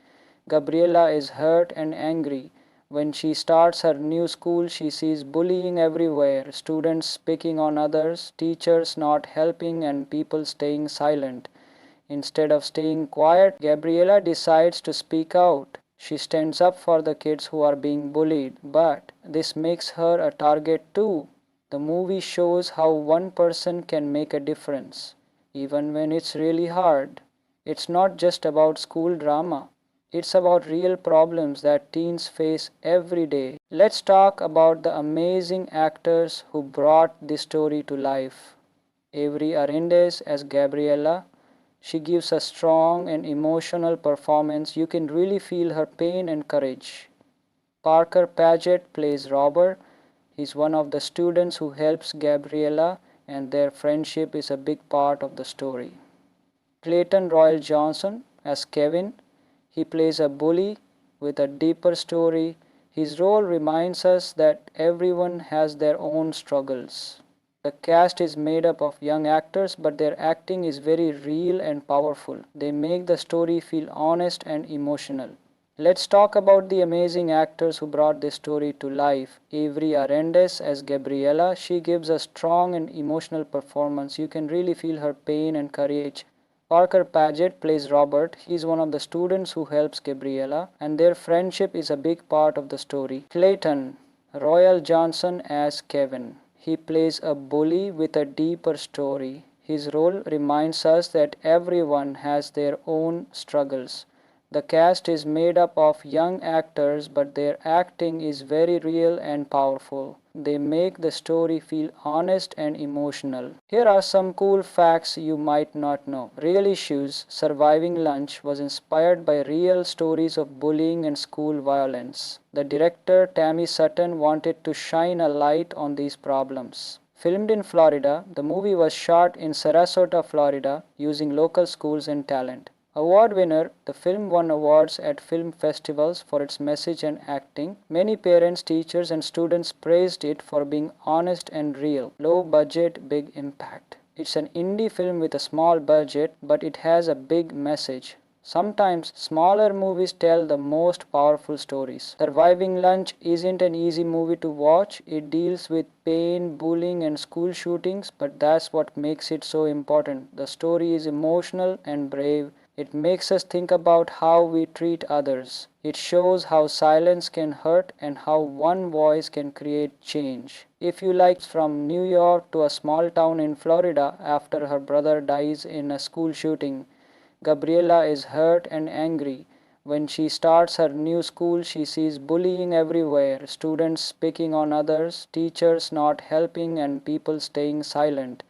Gabriella is hurt and angry. When she starts her new school, she sees bullying everywhere, students picking on others, teachers not helping, and people staying silent. Instead of staying quiet, Gabriella decides to speak out. She stands up for the kids who are being bullied, but this makes her a target too. The movie shows how one person can make a difference, even when it's really hard. It's not just about school drama. It's about real problems that teens face every day. Let's talk about the amazing actors who brought this story to life. Avery Arendez as Gabriella. She gives a strong and emotional performance. You can really feel her pain and courage. Parker Paget plays Robert. He's one of the students who helps Gabriella, and their friendship is a big part of the story. Clayton Royal Johnson as Kevin. He plays a bully with a deeper story. His role reminds us that everyone has their own struggles. The cast is made up of young actors, but their acting is very real and powerful. They make the story feel honest and emotional. Let's talk about the amazing actors who brought this story to life. Avery Arendez as Gabriella. She gives a strong and emotional performance. You can really feel her pain and courage. Parker Paget plays Robert. He's one of the students who helps Gabriella, and their friendship is a big part of the story. Clayton Royal Johnson as Kevin. He plays a bully with a deeper story. His role reminds us that everyone has their own struggles. The cast is made up of young actors, but their acting is very real and powerful. They make the story feel honest and emotional. Here are some cool facts you might not know. Real Issues Surviving Lunch was inspired by real stories of bullying and school violence. The director Tammy Sutton wanted to shine a light on these problems. Filmed in Florida, the movie was shot in Sarasota, Florida, using local schools and talent. Award winner, the film won awards at film festivals for its message and acting. Many parents, teachers, and students praised it for being honest and real. Low budget, big impact. It's an indie film with a small budget, but it has a big message. Sometimes smaller movies tell the most powerful stories. Surviving Lunch isn't an easy movie to watch. It deals with pain, bullying, and school shootings, but that's what makes it so important. The story is emotional and brave. It makes us think about how we treat others. It shows how silence can hurt and how one voice can create change. If you like from New York to a small town in Florida after her brother dies in a school shooting, Gabriella is hurt and angry. When she starts her new school, she sees bullying everywhere, students picking on others, teachers not helping, and people staying silent.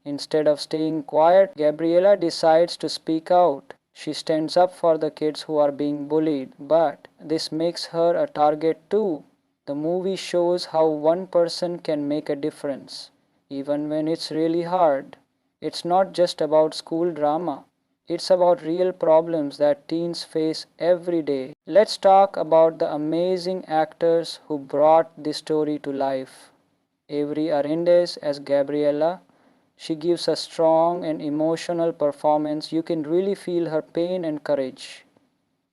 Instead of staying quiet, Gabriella decides to speak out. She stands up for the kids who are being bullied, but this makes her a target too. The movie shows how one person can make a difference, even when it's really hard. It's not just about school drama. It's about real problems that teens face every day. Let's talk about the amazing actors who brought this story to life. Avery Arendez as Gabriella. She gives a strong and emotional performance. You can really feel her pain and courage.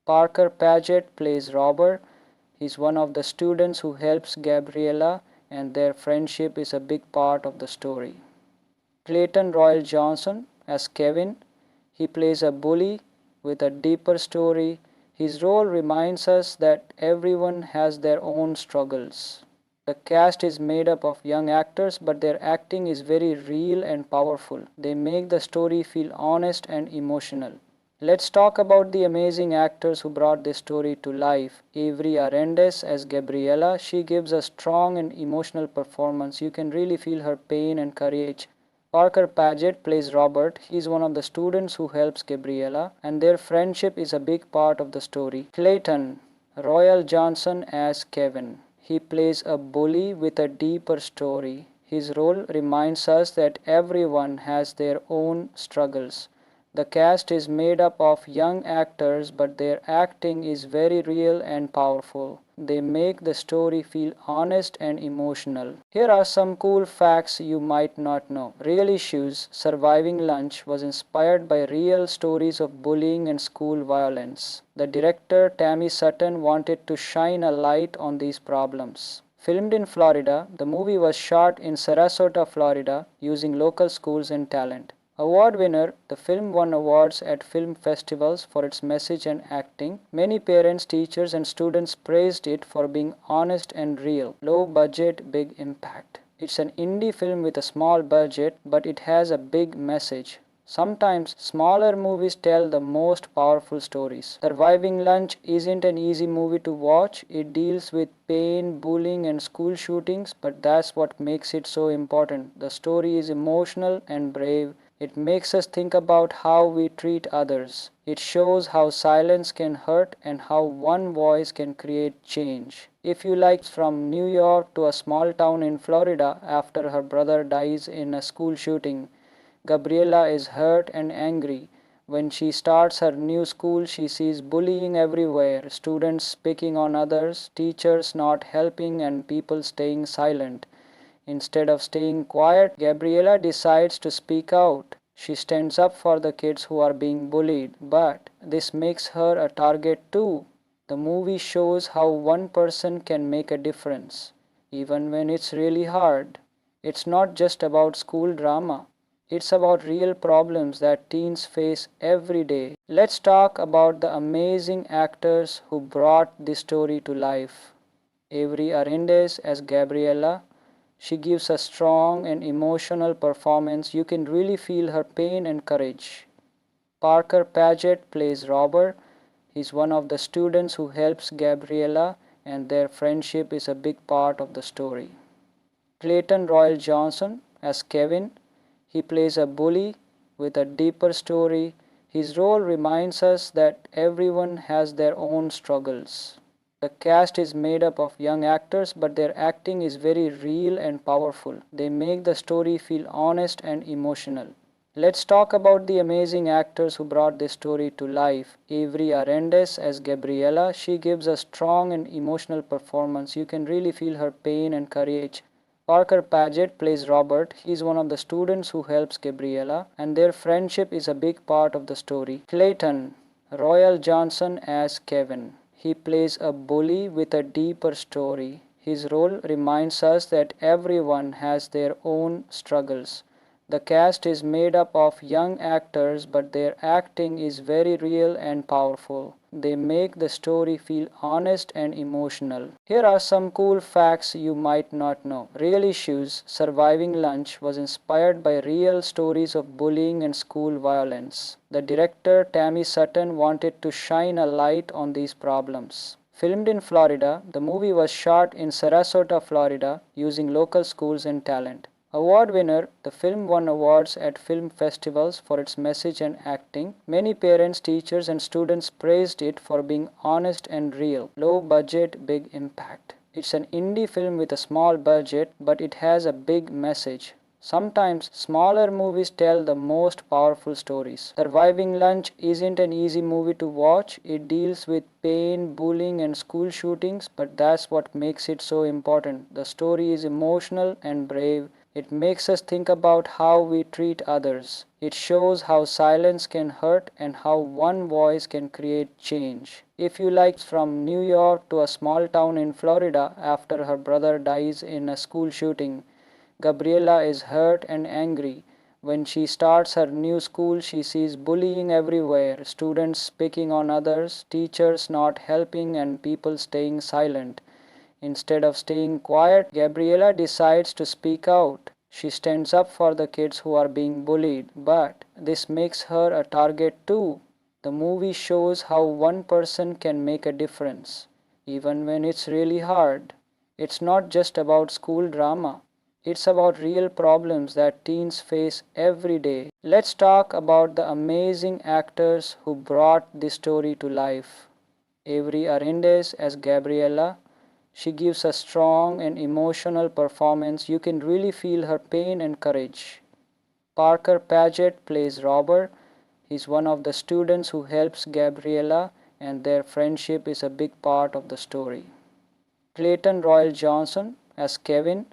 Parker Paget plays Robert. He's one of the students who helps Gabriella, and their friendship is a big part of the story. Clayton Royal Johnson as Kevin. He plays a bully with a deeper story. His role reminds us that everyone has their own struggles. The cast is made up of young actors, but their acting is very real and powerful. They make the story feel honest and emotional. Let's talk about the amazing actors who brought this story to life. Avery Arendez as Gabriella. She gives a strong and emotional performance. You can really feel her pain and courage. Parker Paget plays Robert. He's one of the students who helps Gabriella, and their friendship is a big part of the story. Clayton Royal Johnson as Kevin. He plays a bully with a deeper story. His role reminds us that everyone has their own struggles. The cast is made up of young actors, but their acting is very real and powerful. They make the story feel honest and emotional. Here are some cool facts you might not know. Real Issues Surviving Lunch was inspired by real stories of bullying and school violence. The director Tammy Sutton wanted to shine a light on these problems. Filmed in Florida, the movie was shot in Sarasota, Florida, using local schools and talent. Award winner, the film won awards at film festivals for its message and acting. Many parents, teachers, and students praised it for being honest and real. Low budget, big impact. It's an indie film with a small budget, but it has a big message. Sometimes smaller movies tell the most powerful stories. Surviving Lunch isn't an easy movie to watch. It deals with pain, bullying, and school shootings, but that's what makes it so important. The story is emotional and brave. It makes us think about how we treat others. It shows how silence can hurt and how one voice can create change. If you like From New York to a Small Town in Florida After Her Brother Dies in a School Shooting, Gabriella is hurt and angry. When she starts her new school, she sees bullying everywhere, students picking on others, teachers not helping, and people staying silent. Instead of staying quiet, Gabriella decides to speak out. She stands up for the kids who are being bullied, but this makes her a target too. The movie shows how one person can make a difference, even when it's really hard. It's not just about school drama. It's about real problems that teens face every day. Let's talk about the amazing actors who brought this story to life. Avery Arendez as Gabriella. She gives a strong and emotional performance. You can really feel her pain and courage. Parker Paget plays Robert. He's one of the students who helps Gabriella, and their friendship is a big part of the story. Clayton Royal Johnson as Kevin. He plays a bully with a deeper story. His role reminds us that everyone has their own struggles. The cast is made up of young actors, but their acting is very real and powerful. They make the story feel honest and emotional. Let's talk about the amazing actors who brought this story to life. Avery Arendez as Gabriella. She gives a strong and emotional performance. You can really feel her pain and courage. Parker Paget plays Robert. He is one of the students who helps Gabriella, and their friendship is a big part of the story. Clayton Royal Johnson as Kevin. He plays a bully with a deeper story. His role reminds us that everyone has their own struggles. The cast is made up of young actors, but their acting is very real and powerful. They make the story feel honest and emotional. Here are some cool facts you might not know. Real Issues Surviving Lunch was inspired by real stories of bullying and school violence. The director Tammy Sutton wanted to shine a light on these problems. Filmed in Florida, the movie was shot in Sarasota, Florida, using local schools and talent. Award winner, the film won awards at film festivals for its message and acting. Many parents, teachers, and students praised it for being honest and real. Low budget, big impact. It's an indie film with a small budget, but it has a big message. Sometimes smaller movies tell the most powerful stories. Surviving Lunch isn't an easy movie to watch. It deals with pain, bullying, and school shootings, but that's what makes it so important. The story is emotional and brave. It makes us think about how we treat others. It shows how silence can hurt and how one voice can create change. If you like From New York to a Small Town in Florida After Her Brother Dies in a School Shooting, Gabriella is hurt and angry. When she starts her new school, she sees bullying everywhere, students picking on others, teachers not helping, and people staying silent. Instead of staying quiet, Gabriella decides to speak out. She stands up for the kids who are being bullied, but this makes her a target too. The movie shows how one person can make a difference, even when it's really hard. It's not just about school drama. It's about real problems that teens face every day. Let's talk about the amazing actors who brought this story to life. Avery Arendez as Gabriella. She gives a strong and emotional performance. You can really feel her pain and courage. Parker Paget plays Robert. He's one of the students who helps Gabriella, and their friendship is a big part of the story. Clayton Royal Johnson as Kevin.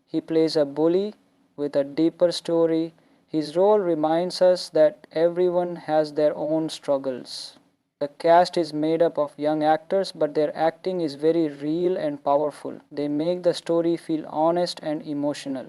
He plays a bully with a deeper story. His role reminds us that everyone has their own struggles. The cast is made up of young actors, but their acting is very real and powerful. They make the story feel honest and emotional.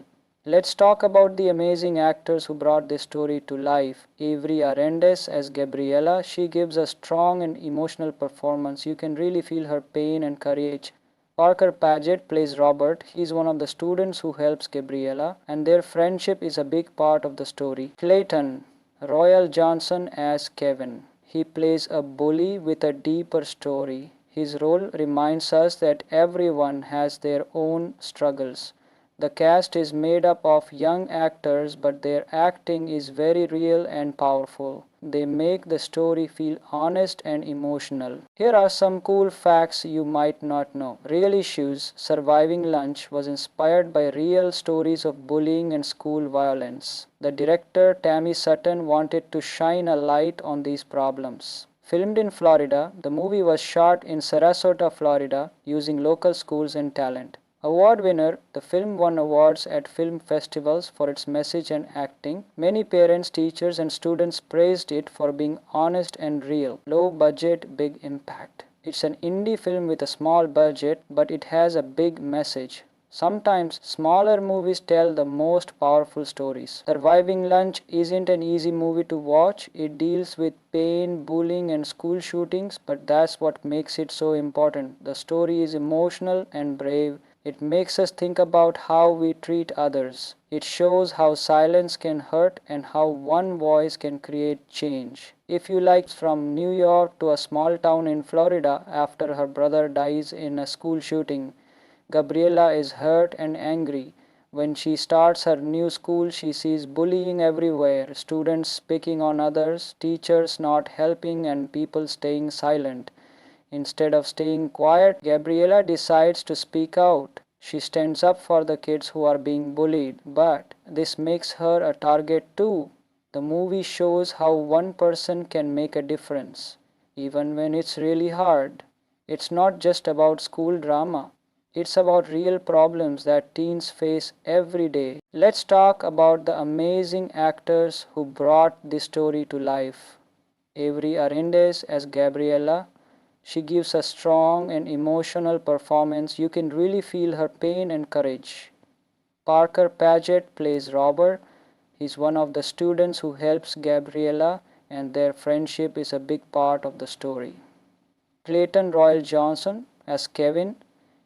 Let's talk about the amazing actors who brought this story to life. Avery Arendez as Gabriella. She gives a strong and emotional performance. You can really feel her pain and courage. Parker Paget plays Robert. He's one of the students who helps Gabriella, and their friendship is a big part of the story. Clayton Royal Johnson as Kevin. He plays a bully with a deeper story. His role reminds us that everyone has their own struggles. The cast is made up of young actors, but their acting is very real and powerful. They make the story feel honest and emotional. Here are some cool facts you might not know. Real Issues Surviving Lunch was inspired by real stories of bullying and school violence. The director Tammy Sutton wanted to shine a light on these problems. Filmed in Florida, the movie was shot in Sarasota, Florida, using local schools and talent. Award winner, the film won awards at film festivals for its message and acting. Many parents, teachers, and students praised it for being honest and real. Low budget, big impact. It's an indie film with a small budget, but it has a big message. Sometimes smaller movies tell the most powerful stories. Surviving Lunch isn't an easy movie to watch. It deals with pain, bullying, and school shootings, but that's what makes it so important. The story is emotional and brave. It makes us think about how we treat others. It shows how silence can hurt and how one voice can create change. If you like From New York to a Small Town in Florida after her brother dies in a school shooting, Gabriella is hurt and angry. When she starts her new school, she sees bullying everywhere, students picking on others, teachers not helping, and people staying silent. Instead of staying quiet, Gabriella decides to speak out. She stands up for the kids who are being bullied, but this makes her a target too. The movie shows how one person can make a difference, even when it's really hard. It's not just about school drama. It's about real problems that teens face every day. Let's talk about the amazing actors who brought this story to life. Avery Arendez as Gabriella. She gives a strong and emotional performance. You can really feel her pain and courage. Parker Paget plays Robert. He's one of the students who helps Gabriella, and their friendship is a big part of the story. Clayton Royal Johnson as Kevin.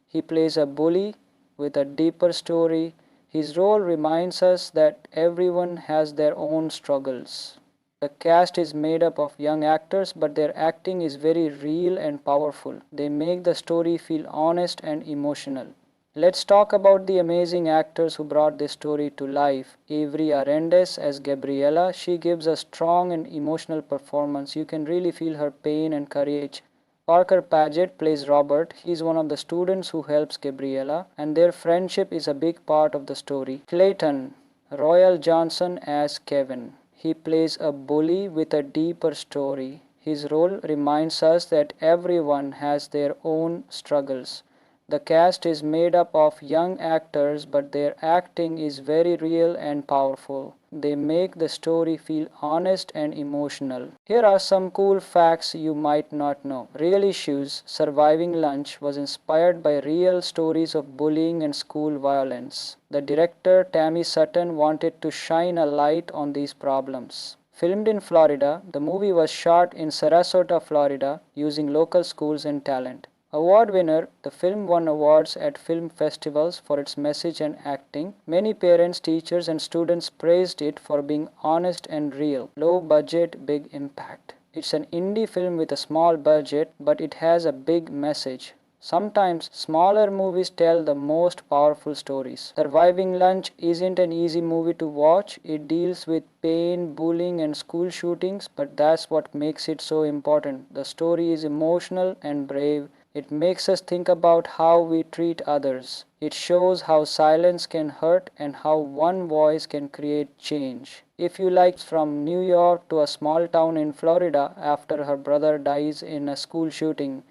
He plays a bully with a deeper story. His role reminds us that everyone has their own struggles. The cast is made up of young actors, but their acting is very real and powerful. They make the story feel honest and emotional. Let's talk about the amazing actors who brought this story to life. Avery Arendez as Gabriella. She gives a strong and emotional performance. You can really feel her pain and courage. Parker Paget plays Robert. He's one of the students who helps Gabriella, and their friendship is a big part of the story. Clayton Royal Johnson as Kevin. He plays a bully with a deeper story. His role reminds us that everyone has their own struggles. The cast is made up of young actors, but their acting is very real and powerful. They make the story feel honest and emotional. Here are some cool facts you might not know. Real Issues Surviving Lunch was inspired by real stories of bullying and school violence. The director Tammy Sutton wanted to shine a light on these problems. Filmed in Florida, the movie was shot in Sarasota, Florida, using local schools and talent. Award winner, the film won awards at film festivals for its message and acting. Many parents, teachers, and students praised it for being honest and real. Low budget, big impact. It's an indie film with a small budget, but it has a big message. Sometimes smaller movies tell the most powerful stories. Surviving Lunch isn't an easy movie to watch. It deals with pain, bullying, and school shootings, but that's what makes it so important. The story is emotional and brave. It makes us think about how we treat others. It shows how silence can hurt and how one voice can create change. If you like from New York to a small town in Florida after her brother dies in a school shooting,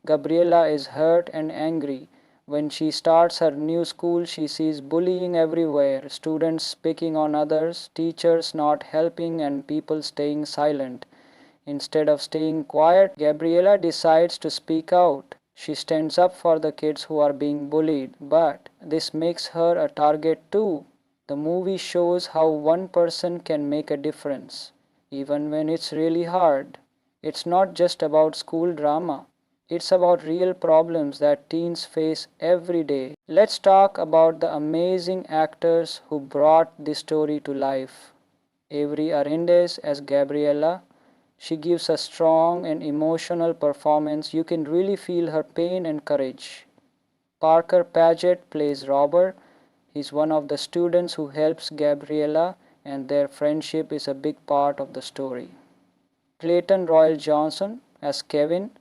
Gabriella is hurt and angry. When she starts her new school, she sees bullying everywhere, students picking on others, teachers not helping, and people staying silent. Instead of staying quiet, Gabriella decides to speak out. She stands up for the kids who are being bullied, but this makes her a target too. The movie shows how one person can make a difference, even when it's really hard. It's not just about school drama. It's about real problems that teens face every day. Let's talk about the amazing actors who brought this story to life. Avery Arendez as Gabriella. She gives a strong and emotional performance. You can really feel her pain and courage. Parker Paget plays Robert. He's one of the students who helps Gabriella, and their friendship is a big part of the story. Clayton Royal Johnson as Kevin.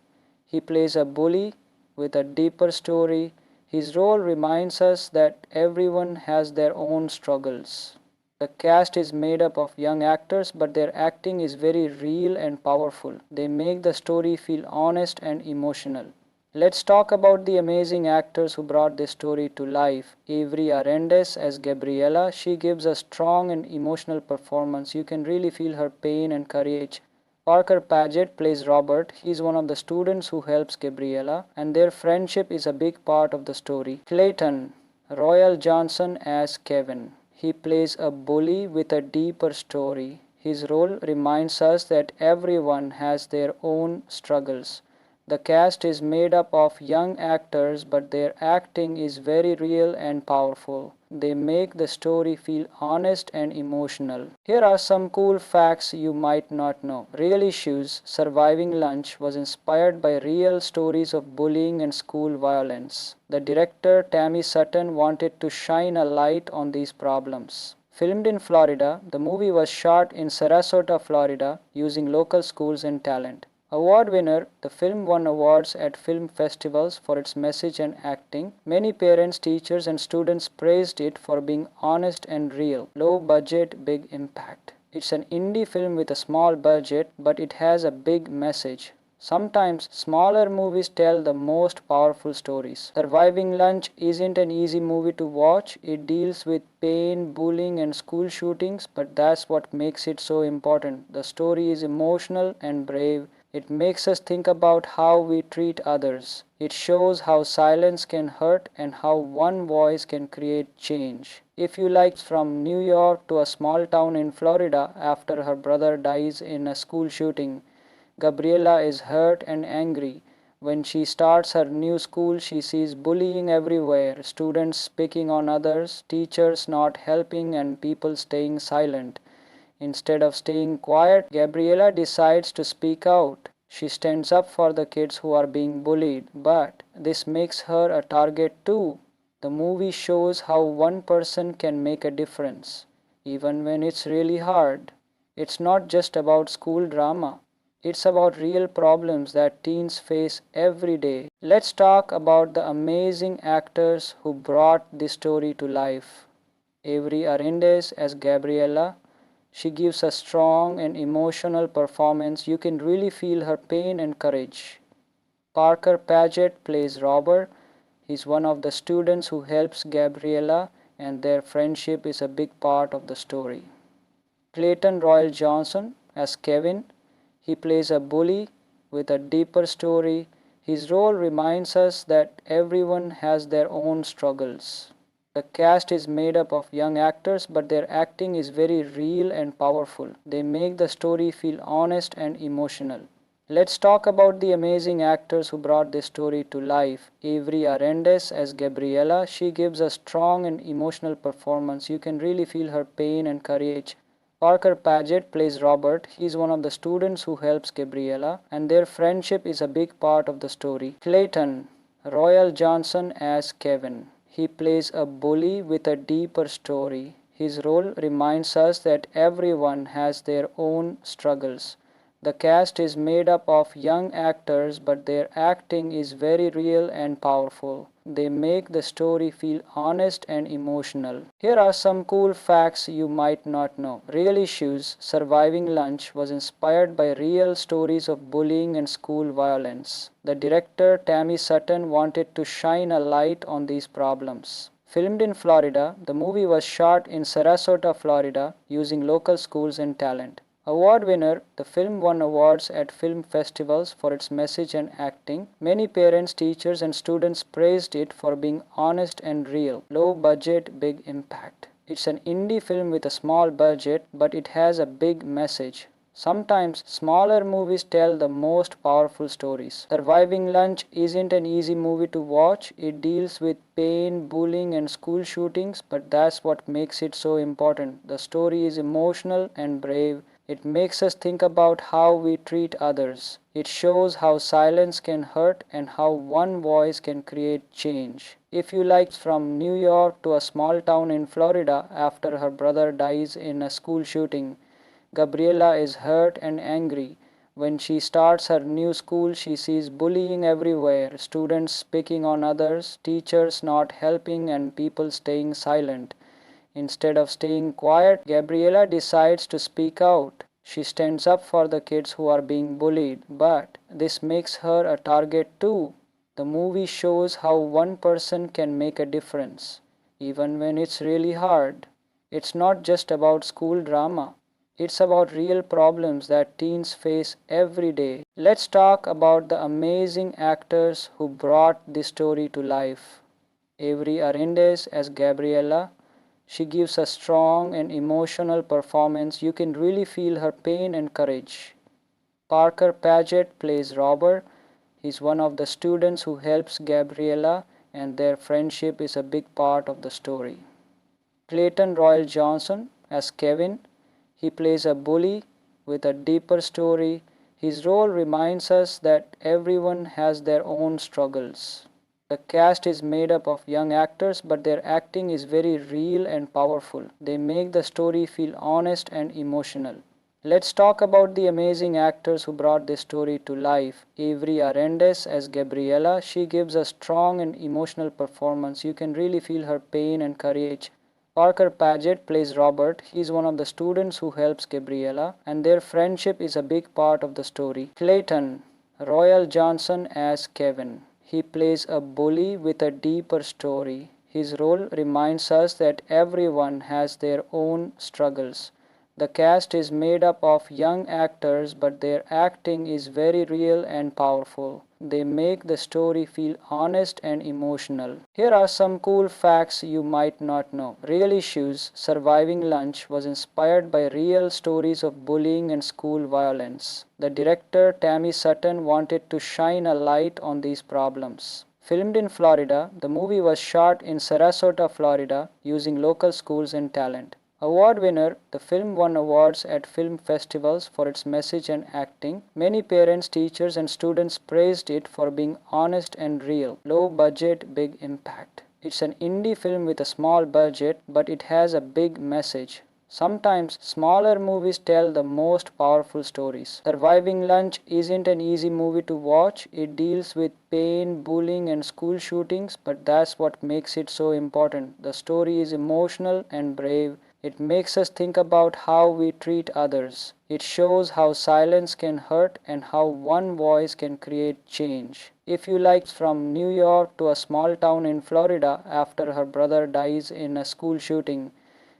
He plays a bully with a deeper story. His role reminds us that everyone has their own struggles. The cast is made up of young actors, but their acting is very real and powerful. They make the story feel honest and emotional. Let's talk about the amazing actors who brought this story to life. Avery Arendez as Gabriella. She gives a strong and emotional performance. You can really feel her pain and courage. Parker Paget plays Robert. He's one of the students who helps Gabriella, and their friendship is a big part of the story. Clayton Royal Johnson as Kevin. He plays a bully with a deeper story. His role reminds us that everyone has their own struggles. The cast is made up of young actors, but their acting is very real and powerful. They make the story feel honest and emotional. Here are some cool facts you might not know. Real Issues Surviving Lunch was inspired by real stories of bullying and school violence. The director Tammy Sutton wanted to shine a light on these problems. Filmed in Florida, the movie was shot in Sarasota, Florida, using local schools and talent. Award winner, the film won awards at film festivals for its message and acting. Many parents, teachers, and students praised it for being honest and real. Low budget, big impact. It's an indie film with a small budget, but it has a big message. Sometimes smaller movies tell the most powerful stories. Surviving Lunch isn't an easy movie to watch. It deals with pain, bullying, and school shootings, but that's what makes it so important. The story is emotional and brave. It makes us think about how we treat others. It shows how silence can hurt and how one voice can create change. If you like from New York to a small town in Florida after her brother dies in a school shooting, Gabriella is hurt and angry. When she starts her new school, she sees bullying everywhere, students picking on others, teachers not helping, and people staying silent. Instead of staying quiet, Gabriella decides to speak out. She stands up for the kids who are being bullied, but this makes her a target too. The movie shows how one person can make a difference, even when it's really hard. It's not just about school drama. It's about real problems that teens face every day. Let's talk about the amazing actors who brought this story to life. Avery Arendez as Gabriella. She gives a strong and emotional performance. You can really feel her pain and courage. Parker Paget plays Robert. He's one of the students who helps Gabriella, and their friendship is a big part of the story. Clayton Royal Johnson as Kevin. He plays a bully with a deeper story. His role reminds us that everyone has their own struggles. The cast is made up of young actors, but their acting is very real and powerful. They make the story feel honest and emotional. Let's talk about the amazing actors who brought this story to life. Avery Arendez as Gabriella. She gives a strong and emotional performance. You can really feel her pain and courage. Parker Paget plays Robert. He's one of the students who helps Gabriella, and their friendship is a big part of the story. Clayton Royal Johnson as Kevin. He plays a bully with a deeper story. His role reminds us that everyone has their own struggles. The cast is made up of young actors, but their acting is very real and powerful. They make the story feel honest and emotional. Here are some cool facts you might not know. Real Issues Surviving Lunch was inspired by real stories of bullying and school violence. The director Tammy Sutton wanted to shine a light on these problems. Filmed in Florida, the movie was shot in Sarasota, Florida, using local schools and talent. Award winner, the film won awards at film festivals for its message and acting. Many parents, teachers, and students praised it for being honest and real. Low budget, big impact. It's an indie film with a small budget, but it has a big message. Sometimes smaller movies tell the most powerful stories. Surviving Lunch isn't an easy movie to watch. It deals with pain, bullying, and school shootings, but that's what makes it so important. The story is emotional and brave. It makes us think about how we treat others. It shows how silence can hurt and how one voice can create change. If you like From New York to a Small Town in Florida after her brother dies in a school shooting, Gabriella is hurt and angry. When she starts her new school, she sees bullying everywhere, students picking on others, teachers not helping, and people staying silent. Instead of staying quiet, Gabriella decides to speak out. She stands up for the kids who are being bullied, but this makes her a target too. The movie shows how one person can make a difference, even when it's really hard. It's not just about school drama. It's about real problems that teens face every day. Let's talk about the amazing actors who brought this story to life. Avery Arendez as Gabriella. She gives a strong and emotional performance. You can really feel her pain and courage. Parker Paget plays Robert. He's one of the students who helps Gabriella, and their friendship is a big part of the story. Clayton Royal Johnson as Kevin. He plays a bully with a deeper story. His role reminds us that everyone has their own struggles. The cast is made up of young actors, but their acting is very real and powerful. They make the story feel honest and emotional. Let's talk about the amazing actors who brought this story to life. Avery Arendez as Gabriella. She gives a strong and emotional performance. You can really feel her pain and courage. Parker Paget plays Robert. He's one of the students who helps Gabriella, and their friendship is a big part of the story. Clayton Royal Johnson as Kevin. He plays a bully with a deeper story. His role reminds us that everyone has their own struggles. The cast is made up of young actors, but their acting is very real and powerful. They make the story feel honest and emotional. Here are some cool facts you might not know. Real Issues Surviving Lunch was inspired by real stories of bullying and school violence. The director Tammy Sutton wanted to shine a light on these problems. Filmed in Florida, the movie was shot in Sarasota, Florida, using local schools and talent. Award winner, the film won awards at film festivals for its message and acting. Many parents, teachers, and students praised it for being honest and real. Low budget, big impact. It's an indie film with a small budget, but it has a big message. Sometimes smaller movies tell the most powerful stories. Surviving Lunch isn't an easy movie to watch. It deals with pain, bullying, and school shootings, but that's what makes it so important. The story is emotional and brave. It makes us think about how we treat others. It shows how silence can hurt and how one voice can create change. If you like From New York to a Small Town in Florida after her brother dies in a school shooting,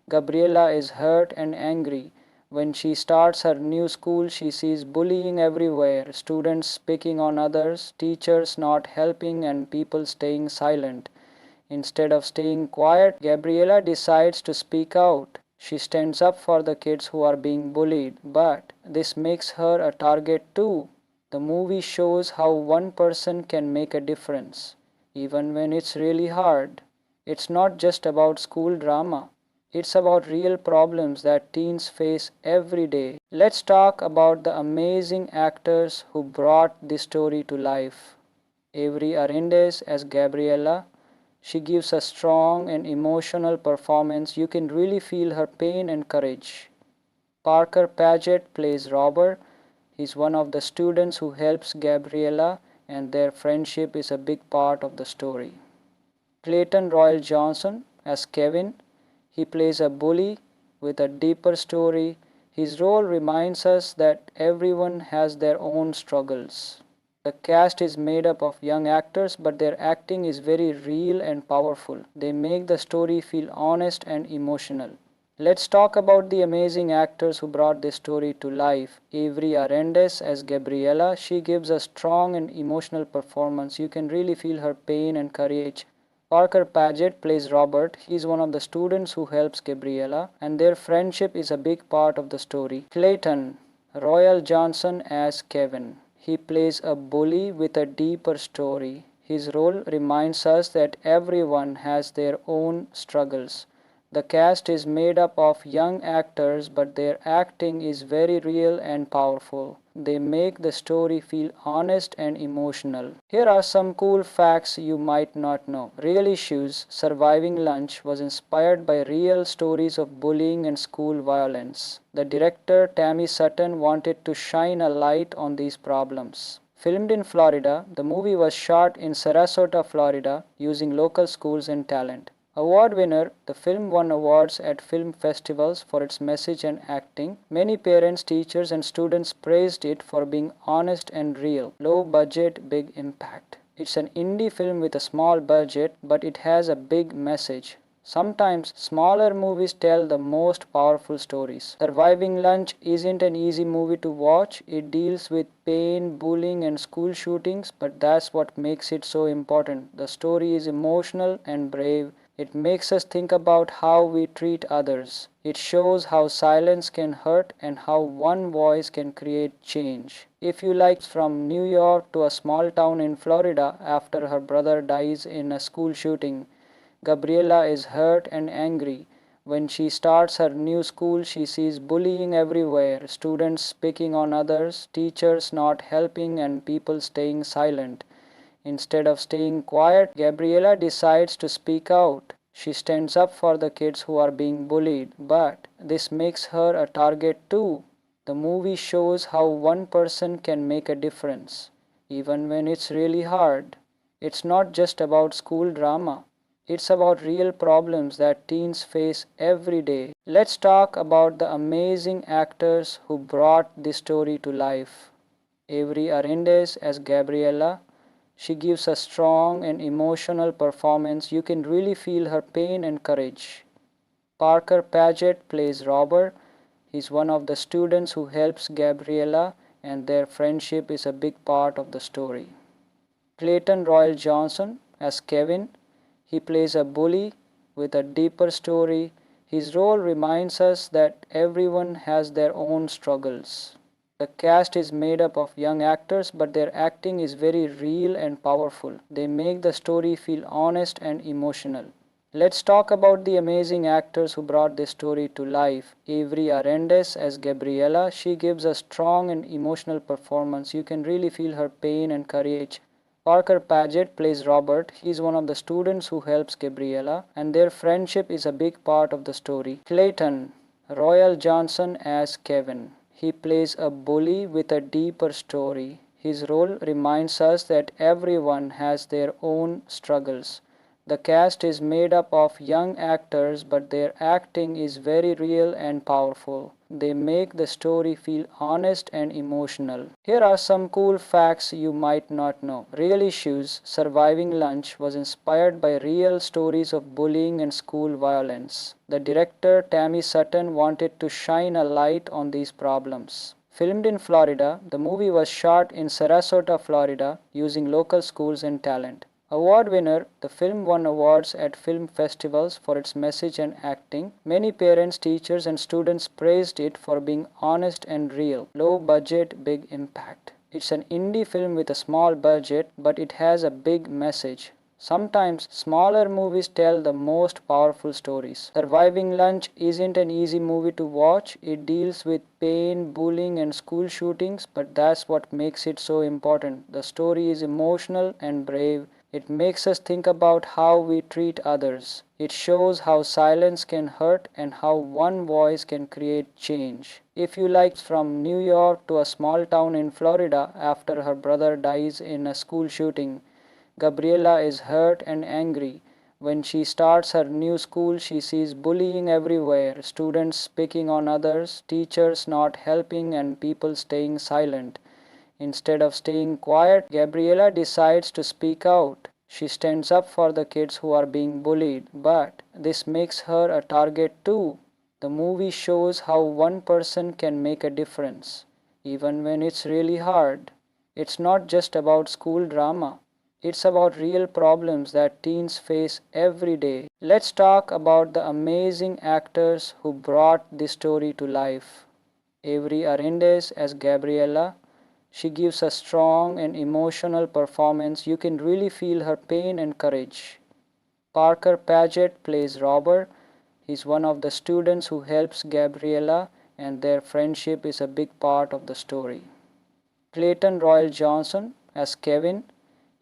Gabriella is hurt and angry. When she starts her new school, she sees bullying everywhere, students picking on others, teachers not helping, and people staying silent. Instead of staying quiet, Gabriella decides to speak out. She stands up for the kids who are being bullied, but this makes her a target too. The movie shows how one person can make a difference, even when it's really hard. It's not just about school drama. It's about real problems that teens face every day. Let's talk about the amazing actors who brought this story to life. Avery Arendez as Gabriella. She gives a strong and emotional performance. You can really feel her pain and courage. Parker Paget plays Robert. He's one of the students who helps Gabriella, and their friendship is a big part of the story. Clayton Royal Johnson as Kevin. He plays a bully with a deeper story. His role reminds us that everyone has their own struggles. The cast is made up of young actors, but their acting is very real and powerful. They make the story feel honest and emotional. Let's talk about the amazing actors who brought this story to life. Avery Arendez as Gabriella. She gives a strong and emotional performance. You can really feel her pain and courage. Parker Paget plays Robert. He is one of the students who helps Gabriella, and their friendship is a big part of the story. Clayton Royal Johnson as Kevin. He plays a bully with a deeper story. His role reminds us that everyone has their own struggles. The cast is made up of young actors, but their acting is very real and powerful. They make the story feel honest and emotional. Here are some cool facts you might not know. Real Issues Surviving Lunch was inspired by real stories of bullying and school violence. The director Tammy Sutton wanted to shine a light on these problems. Filmed in Florida, the movie was shot in Sarasota, Florida, using local schools and talent. Award winner, the film won awards at film festivals for its message and acting. Many parents, teachers, and students praised it for being honest and real. Low budget, big impact. It's an indie film with a small budget, but it has a big message. Sometimes smaller movies tell the most powerful stories. Surviving Lunch isn't an easy movie to watch. It deals with pain, bullying, and school shootings, but that's what makes it so important. The story is emotional and brave. It makes us think about how we treat others. It shows how silence can hurt and how one voice can create change. If you like From New York to a Small Town in Florida after her brother dies in a school shooting, Gabriella is hurt and angry. When she starts her new school, she sees bullying everywhere, students picking on others, teachers not helping, and people staying silent. Instead of staying quiet, Gabriella decides to speak out. She stands up for the kids who are being bullied, but this makes her a target too. The movie shows how one person can make a difference, even when it's really hard. It's not just about school drama. It's about real problems that teens face every day. Let's talk about the amazing actors who brought this story to life. Avery Arendez as Gabriella. She gives a strong and emotional performance. You can really feel her pain and courage. Parker Paget plays Robert. He's one of the students who helps Gabriella, and their friendship is a big part of the story. Clayton Royal Johnson as Kevin. He plays a bully with a deeper story. His role reminds us that everyone has their own struggles. The cast is made up of young actors, but their acting is very real and powerful. They make the story feel honest and emotional. Let's talk about the amazing actors who brought this story to life. Avery Arendez as Gabriella. She gives a strong and emotional performance. You can really feel her pain and courage. Parker Paget plays Robert. He is one of the students who helps Gabriella, and their friendship is a big part of the story. Clayton Royal Johnson as Kevin. He plays a bully with a deeper story. His role reminds us that everyone has their own struggles. The cast is made up of young actors, but their acting is very real and powerful. They make the story feel honest and emotional. Here are some cool facts you might not know. Real Issues Surviving Lunch was inspired by real stories of bullying and school violence. The director Tammy Sutton wanted to shine a light on these problems. Filmed in Florida, the movie was shot in Sarasota, Florida, using local schools and talent. Award winner, the film won awards at film festivals for its message and acting. Many parents, teachers, and students praised it for being honest and real. Low budget, big impact. It's an indie film with a small budget, but it has a big message. Sometimes smaller movies tell the most powerful stories. Surviving Lunch isn't an easy movie to watch. It deals with pain, bullying, and school shootings, but that's what makes it so important. The story is emotional and brave. It makes us think about how we treat others. It shows how silence can hurt and how one voice can create change. If you like from New York to a small town in Florida after her brother dies in a school shooting, Gabriella is hurt and angry. When she starts her new school, she sees bullying everywhere, students picking on others, teachers not helping, and people staying silent. Instead of staying quiet, Gabriella decides to speak out. She stands up for the kids who are being bullied, but this makes her a target too. The movie shows how one person can make a difference, even when it's really hard. It's not just about school drama. It's about real problems that teens face every day. Let's talk about the amazing actors who brought this story to life. Avery Arendez as Gabriella. She gives a strong and emotional performance. You can really feel her pain and courage. Parker Paget plays Robert. He's one of the students who helps Gabriella, and their friendship is a big part of the story. Clayton Royal Johnson as Kevin.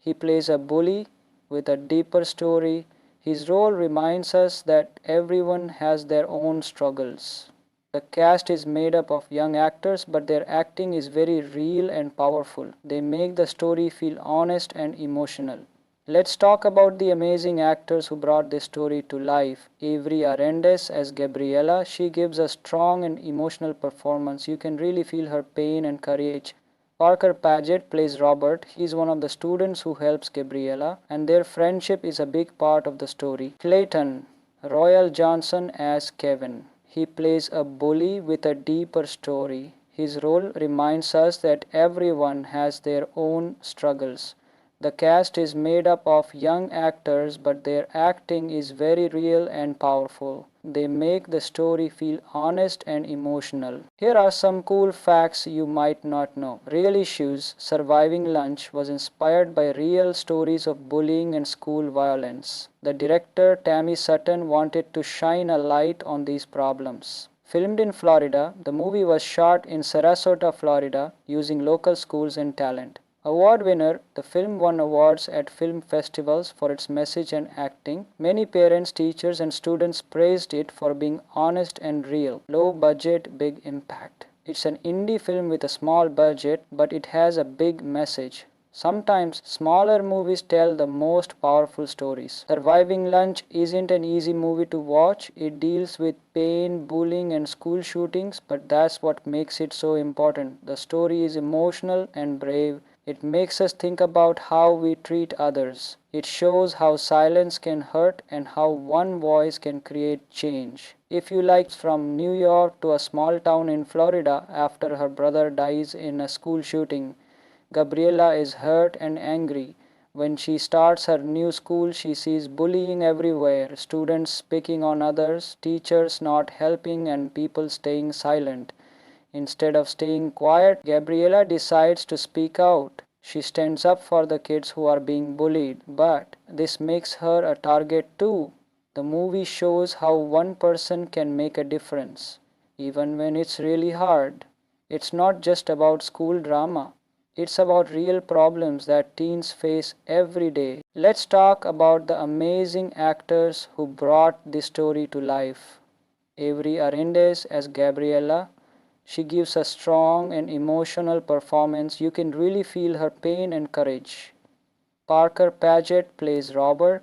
He plays a bully with a deeper story. His role reminds us that everyone has their own struggles. The cast is made up of young actors, but their acting is very real and powerful. They make the story feel honest and emotional. Let's talk about the amazing actors who brought this story to life. Avery Arendez as Gabriella. She gives a strong and emotional performance. You can really feel her pain and courage. Parker Paget plays Robert. He is one of the students who helps Gabriella, and their friendship is a big part of the story. Clayton Royal Johnson as Kevin. He plays a bully with a deeper story. His role reminds us that everyone has their own struggles. The cast is made up of young actors, but their acting is very real and powerful. They make the story feel honest and emotional. Here are some cool facts you might not know. Real Issues Surviving Lunch was inspired by real stories of bullying and school violence. The director Tammy Sutton wanted to shine a light on these problems. Filmed in Florida, the movie was shot in Sarasota, Florida, using local schools and talent. Award winner, the film won awards at film festivals for its message and acting. Many parents, teachers, and students praised it for being honest and real. Low budget, big impact. It's an indie film with a small budget, but it has a big message. Sometimes smaller movies tell the most powerful stories. Surviving Lunch isn't an easy movie to watch. It deals with pain, bullying, and school shootings, but that's what makes it so important. The story is emotional and brave. It makes us think about how we treat others. It shows how silence can hurt and how one voice can create change. If you like from New York to a small town in Florida after her brother dies in a school shooting, Gabriella is hurt and angry. When she starts her new school, she sees bullying everywhere, students picking on others, teachers not helping, and people staying silent. Instead of staying quiet, Gabriella decides to speak out. She stands up for the kids who are being bullied, but this makes her a target too. The movie shows how one person can make a difference, even when it's really hard. It's not just about school drama. It's about real problems that teens face every day. Let's talk about the amazing actors who brought this story to life. Avery Arendez as Gabriella. She gives a strong and emotional performance. You can really feel her pain and courage. Parker Paget plays Robert.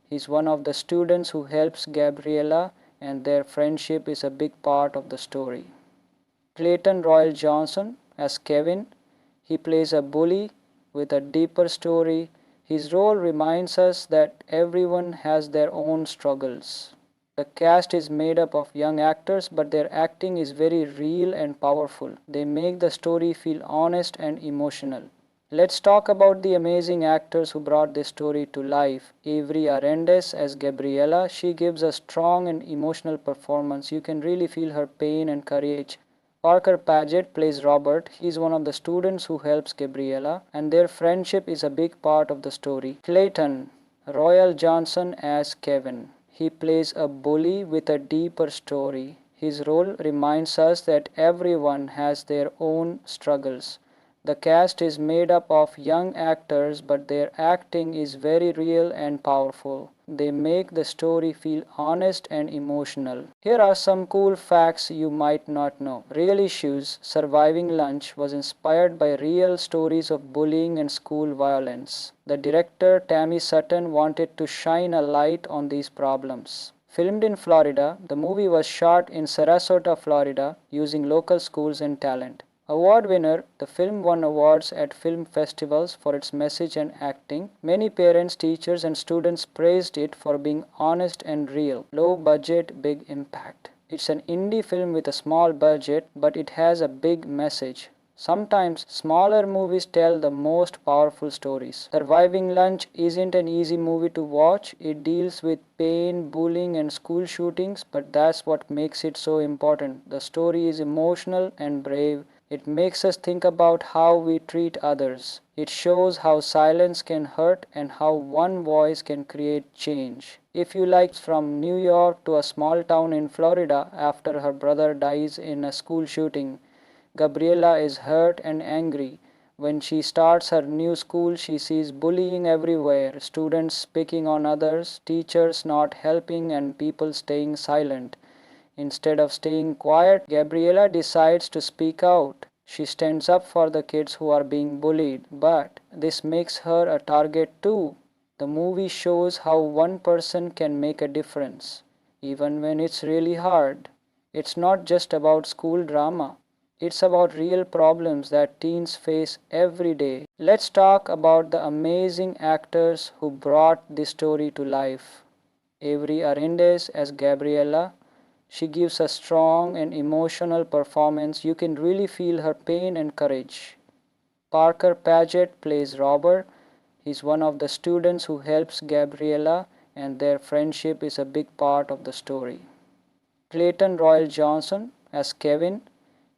He's one of the students who helps Gabriella, and their friendship is a big part of the story. Clayton Royal Johnson as Kevin. He plays a bully with a deeper story. His role reminds us that everyone has their own struggles. The cast is made up of young actors, but their acting is very real and powerful. They make the story feel honest and emotional. Let's talk about the amazing actors who brought this story to life. Avery Arendez as Gabriella. She gives a strong and emotional performance. You can really feel her pain and courage. Parker Paget plays Robert. He's one of the students who helps Gabriella, and their friendship is a big part of the story. Clayton Royal Johnson as Kevin. He plays a bully with a deeper story. His role reminds us that everyone has their own struggles. The cast is made up of young actors, but their acting is very real and powerful. They make the story feel honest and emotional. Here are some cool facts you might not know. Real Issues Surviving Lunch was inspired by real stories of bullying and school violence. The director Tammy Sutton wanted to shine a light on these problems. Filmed in Florida, the movie was shot in Sarasota, Florida, using local schools and talent. Award winner, the film won awards at film festivals for its message and acting. Many parents, teachers, and students praised it for being honest and real. Low budget, big impact. It's an indie film with a small budget, but it has a big message. Sometimes smaller movies tell the most powerful stories. Surviving Lunch isn't an easy movie to watch. It deals with pain, bullying, and school shootings, but that's what makes it so important. The story is emotional and brave. It makes us think about how we treat others. It shows how silence can hurt and how one voice can create change. If you like From New York to a Small Town in Florida After Her Brother Dies in a School Shooting, Gabriella is hurt and angry. When she starts her new school, she sees bullying everywhere, students picking on others, teachers not helping, and people staying silent. Instead of staying quiet, Gabriella decides to speak out. She stands up for the kids who are being bullied, but this makes her a target too. The movie shows how one person can make a difference, even when it's really hard. It's not just about school drama. It's about real problems that teens face every day. Let's talk about the amazing actors who brought this story to life. Avery Arendez as Gabriella. She gives a strong and emotional performance. You can really feel her pain and courage. Parker Paget plays Robert. He's one of the students who helps Gabriella, and their friendship is a big part of the story. Clayton Royal Johnson as Kevin.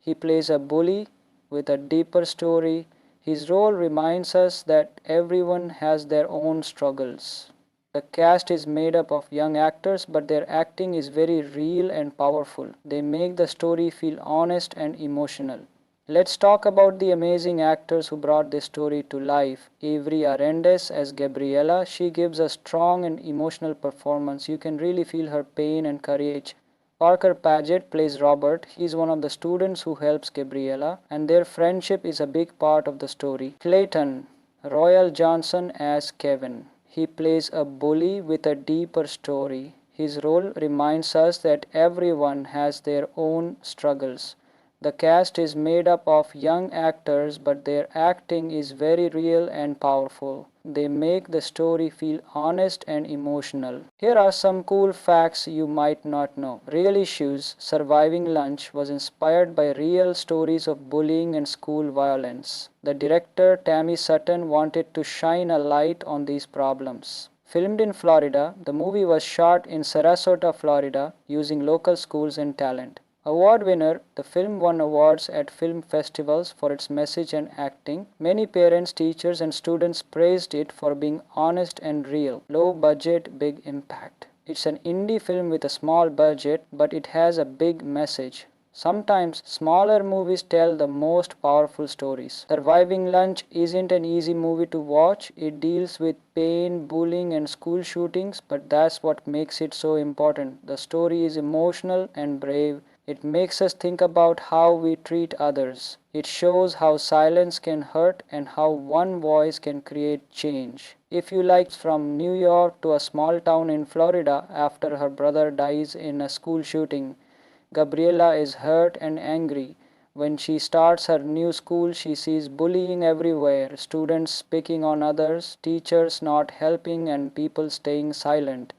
He plays a bully with a deeper story. His role reminds us that everyone has their own struggles. The cast is made up of young actors, but their acting is very real and powerful. They make the story feel honest and emotional. Let's talk about the amazing actors who brought this story to life. Avery Arendez as Gabriella. She gives a strong and emotional performance. You can really feel her pain and courage. Parker Paget plays Robert. He's one of the students who helps Gabriella, and their friendship is a big part of the story. Clayton Royal Johnson as Kevin. He plays a bully with a deeper story. His role reminds us that everyone has their own struggles. The cast is made up of young actors, but their acting is very real and powerful. They make the story feel honest and emotional. Here are some cool facts you might not know. Real Issues Surviving Lunch was inspired by real stories of bullying and school violence. The director Tammy Sutton wanted to shine a light on these problems. Filmed in Florida, the movie was shot in Sarasota, Florida, using local schools and talent. Award winner, the film won awards at film festivals for its message and acting. Many parents, teachers, and students praised it for being honest and real. Low budget, big impact. It's an indie film with a small budget, but it has a big message. Sometimes smaller movies tell the most powerful stories. Surviving Lunch isn't an easy movie to watch. It deals with pain, bullying, and school shootings, but that's what makes it so important. The story is emotional and brave. It makes us think about how we treat others. It shows how silence can hurt and how one voice can create change. If you like From New York to a Small Town in Florida After Her Brother Dies in a School Shooting, Gabriella is hurt and angry. When she starts her new school, she sees bullying everywhere, students picking on others, teachers not helping, and people staying silent.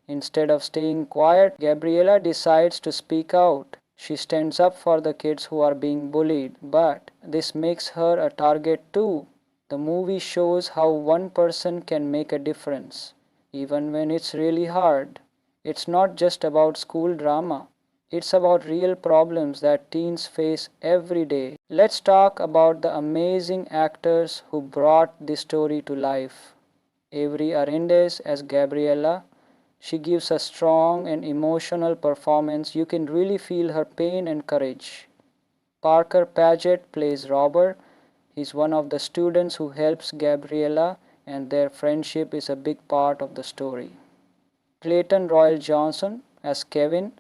Instead of staying quiet, Gabriella decides to speak out. She stands up for the kids who are being bullied, but this makes her a target too. The movie shows how one person can make a difference, even when it's really hard. It's not just about school drama. It's about real problems that teens face every day. Let's talk about the amazing actors who brought this story to life. Avery Arendez as Gabriella. She gives a strong and emotional performance. You can really feel her pain and courage. Parker Paget plays Robert. He's one of the students who helps Gabriella, and their friendship is a big part of the story. Clayton Royal Johnson as Kevin.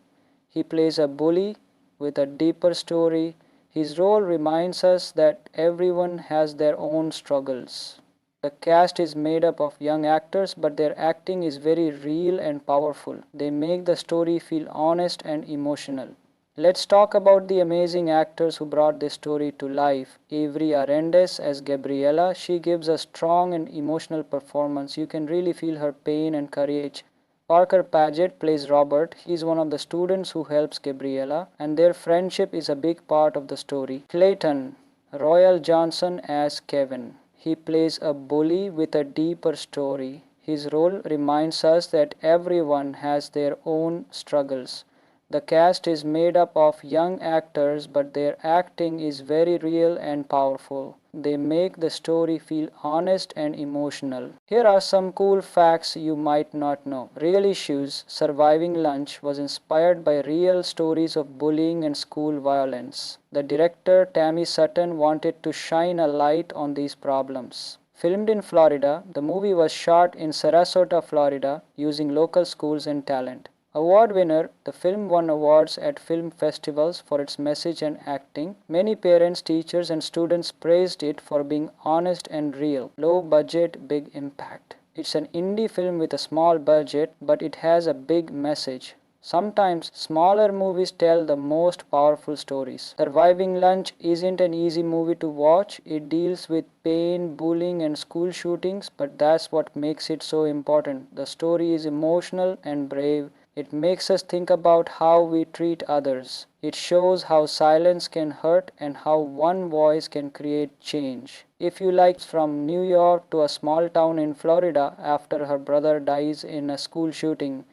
He plays a bully with a deeper story. His role reminds us that everyone has their own struggles. The cast is made up of young actors, but their acting is very real and powerful. They make the story feel honest and emotional. Let's talk about the amazing actors who brought this story to life. Avery Arendez as Gabriella. She gives a strong and emotional performance. You can really feel her pain and courage. Parker Paget plays Robert. He's one of the students who helps Gabriella, and their friendship is a big part of the story. Clayton Royal Johnson as Kevin. He plays a bully with a deeper story. His role reminds us that everyone has their own struggles. The cast is made up of young actors, but their acting is very real and powerful. They make the story feel honest and emotional. Here are some cool facts you might not know. Real Issues Surviving Lunch was inspired by real stories of bullying and school violence. The director Tammy Sutton wanted to shine a light on these problems. Filmed in Florida, the movie was shot in Sarasota, Florida, using local schools and talent. Award winner, the film won awards at film festivals for its message and acting. Many parents, teachers, and students praised it for being honest and real. Low budget, big impact. It's an indie film with a small budget, but it has a big message. Sometimes smaller movies tell the most powerful stories. Surviving Lunch isn't an easy movie to watch. It deals with pain, bullying, and school shootings, but that's what makes it so important. The story is emotional and brave. It makes us think about how we treat others. It shows how silence can hurt and how one voice can create change. If you like From New York to a Small Town in Florida after her brother dies in a school shooting,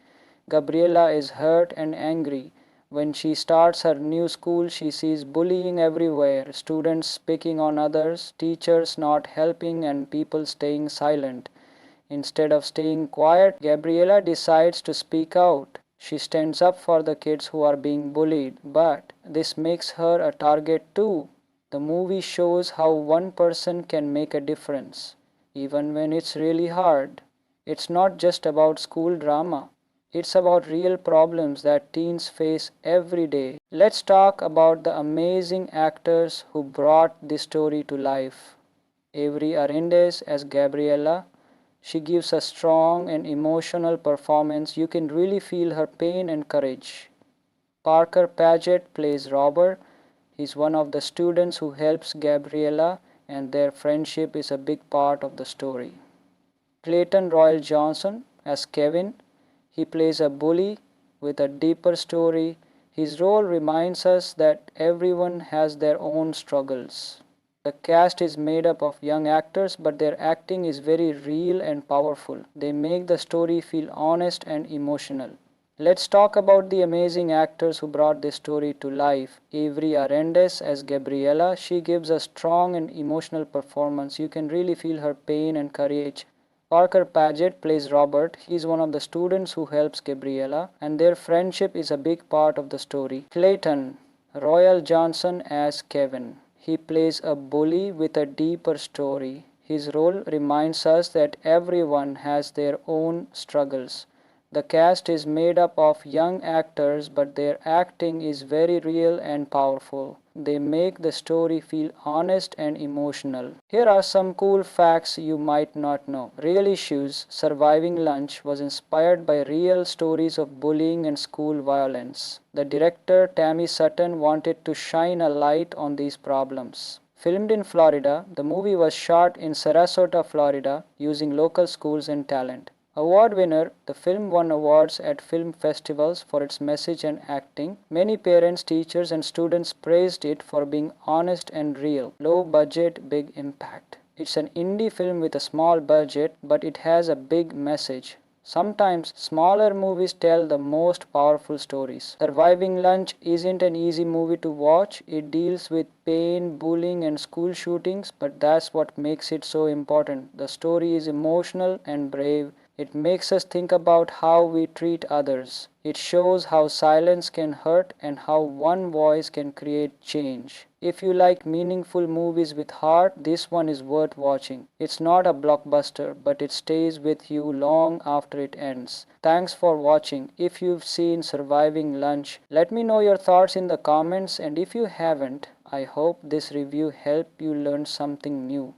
Gabriella is hurt and angry. When she starts her new school, she sees bullying everywhere, students picking on others, teachers not helping, and people staying silent. Instead of staying quiet, Gabriella decides to speak out. She stands up for the kids who are being bullied, but this makes her a target too. The movie shows how one person can make a difference, even when it's really hard. It's not just about school drama. It's about real problems that teens face every day. Let's talk about the amazing actors who brought this story to life. Avery Arendez as Gabriella. She gives a strong and emotional performance. You can really feel her pain and courage. Parker Paget plays Robert. He's one of the students who helps Gabriella, and their friendship is a big part of the story. Clayton Royal Johnson as Kevin. He plays a bully with a deeper story. His role reminds us that everyone has their own struggles. The cast is made up of young actors, but their acting is very real and powerful. They make the story feel honest and emotional. Let's talk about the amazing actors who brought this story to life. Avery Arendez as Gabriella. She gives a strong and emotional performance. You can really feel her pain and courage. Parker Paget plays Robert. He's one of the students who helps Gabriella, and their friendship is a big part of the story. Clayton Royal Johnson as Kevin. He plays a bully with a deeper story. His role reminds us that everyone has their own struggles. The cast is made up of young actors, but their acting is very real and powerful. They make the story feel honest and emotional. Here are some cool facts you might not know. Real Issues Surviving Lunch was inspired by real stories of bullying and school violence. The director Tammy Sutton wanted to shine a light on these problems. Filmed in Florida, the movie was shot in Sarasota, Florida, using local schools and talent. Award winner, the film won awards at film festivals for its message and acting. Many parents, teachers, and students praised it for being honest and real. Low budget, big impact. It's an indie film with a small budget, but it has a big message. Sometimes smaller movies tell the most powerful stories. Surviving Lunch isn't an easy movie to watch. It deals with pain, bullying, and school shootings, but that's what makes it so important. The story is emotional and brave. It makes us think about how we treat others. It shows how silence can hurt and how one voice can create change. If you like meaningful movies with heart, this one is worth watching. It's not a blockbuster, but it stays with you long after it ends. Thanks for watching. If you've seen Surviving Lunch, let me know your thoughts in the comments, and if you haven't, I hope this review helped you learn something new.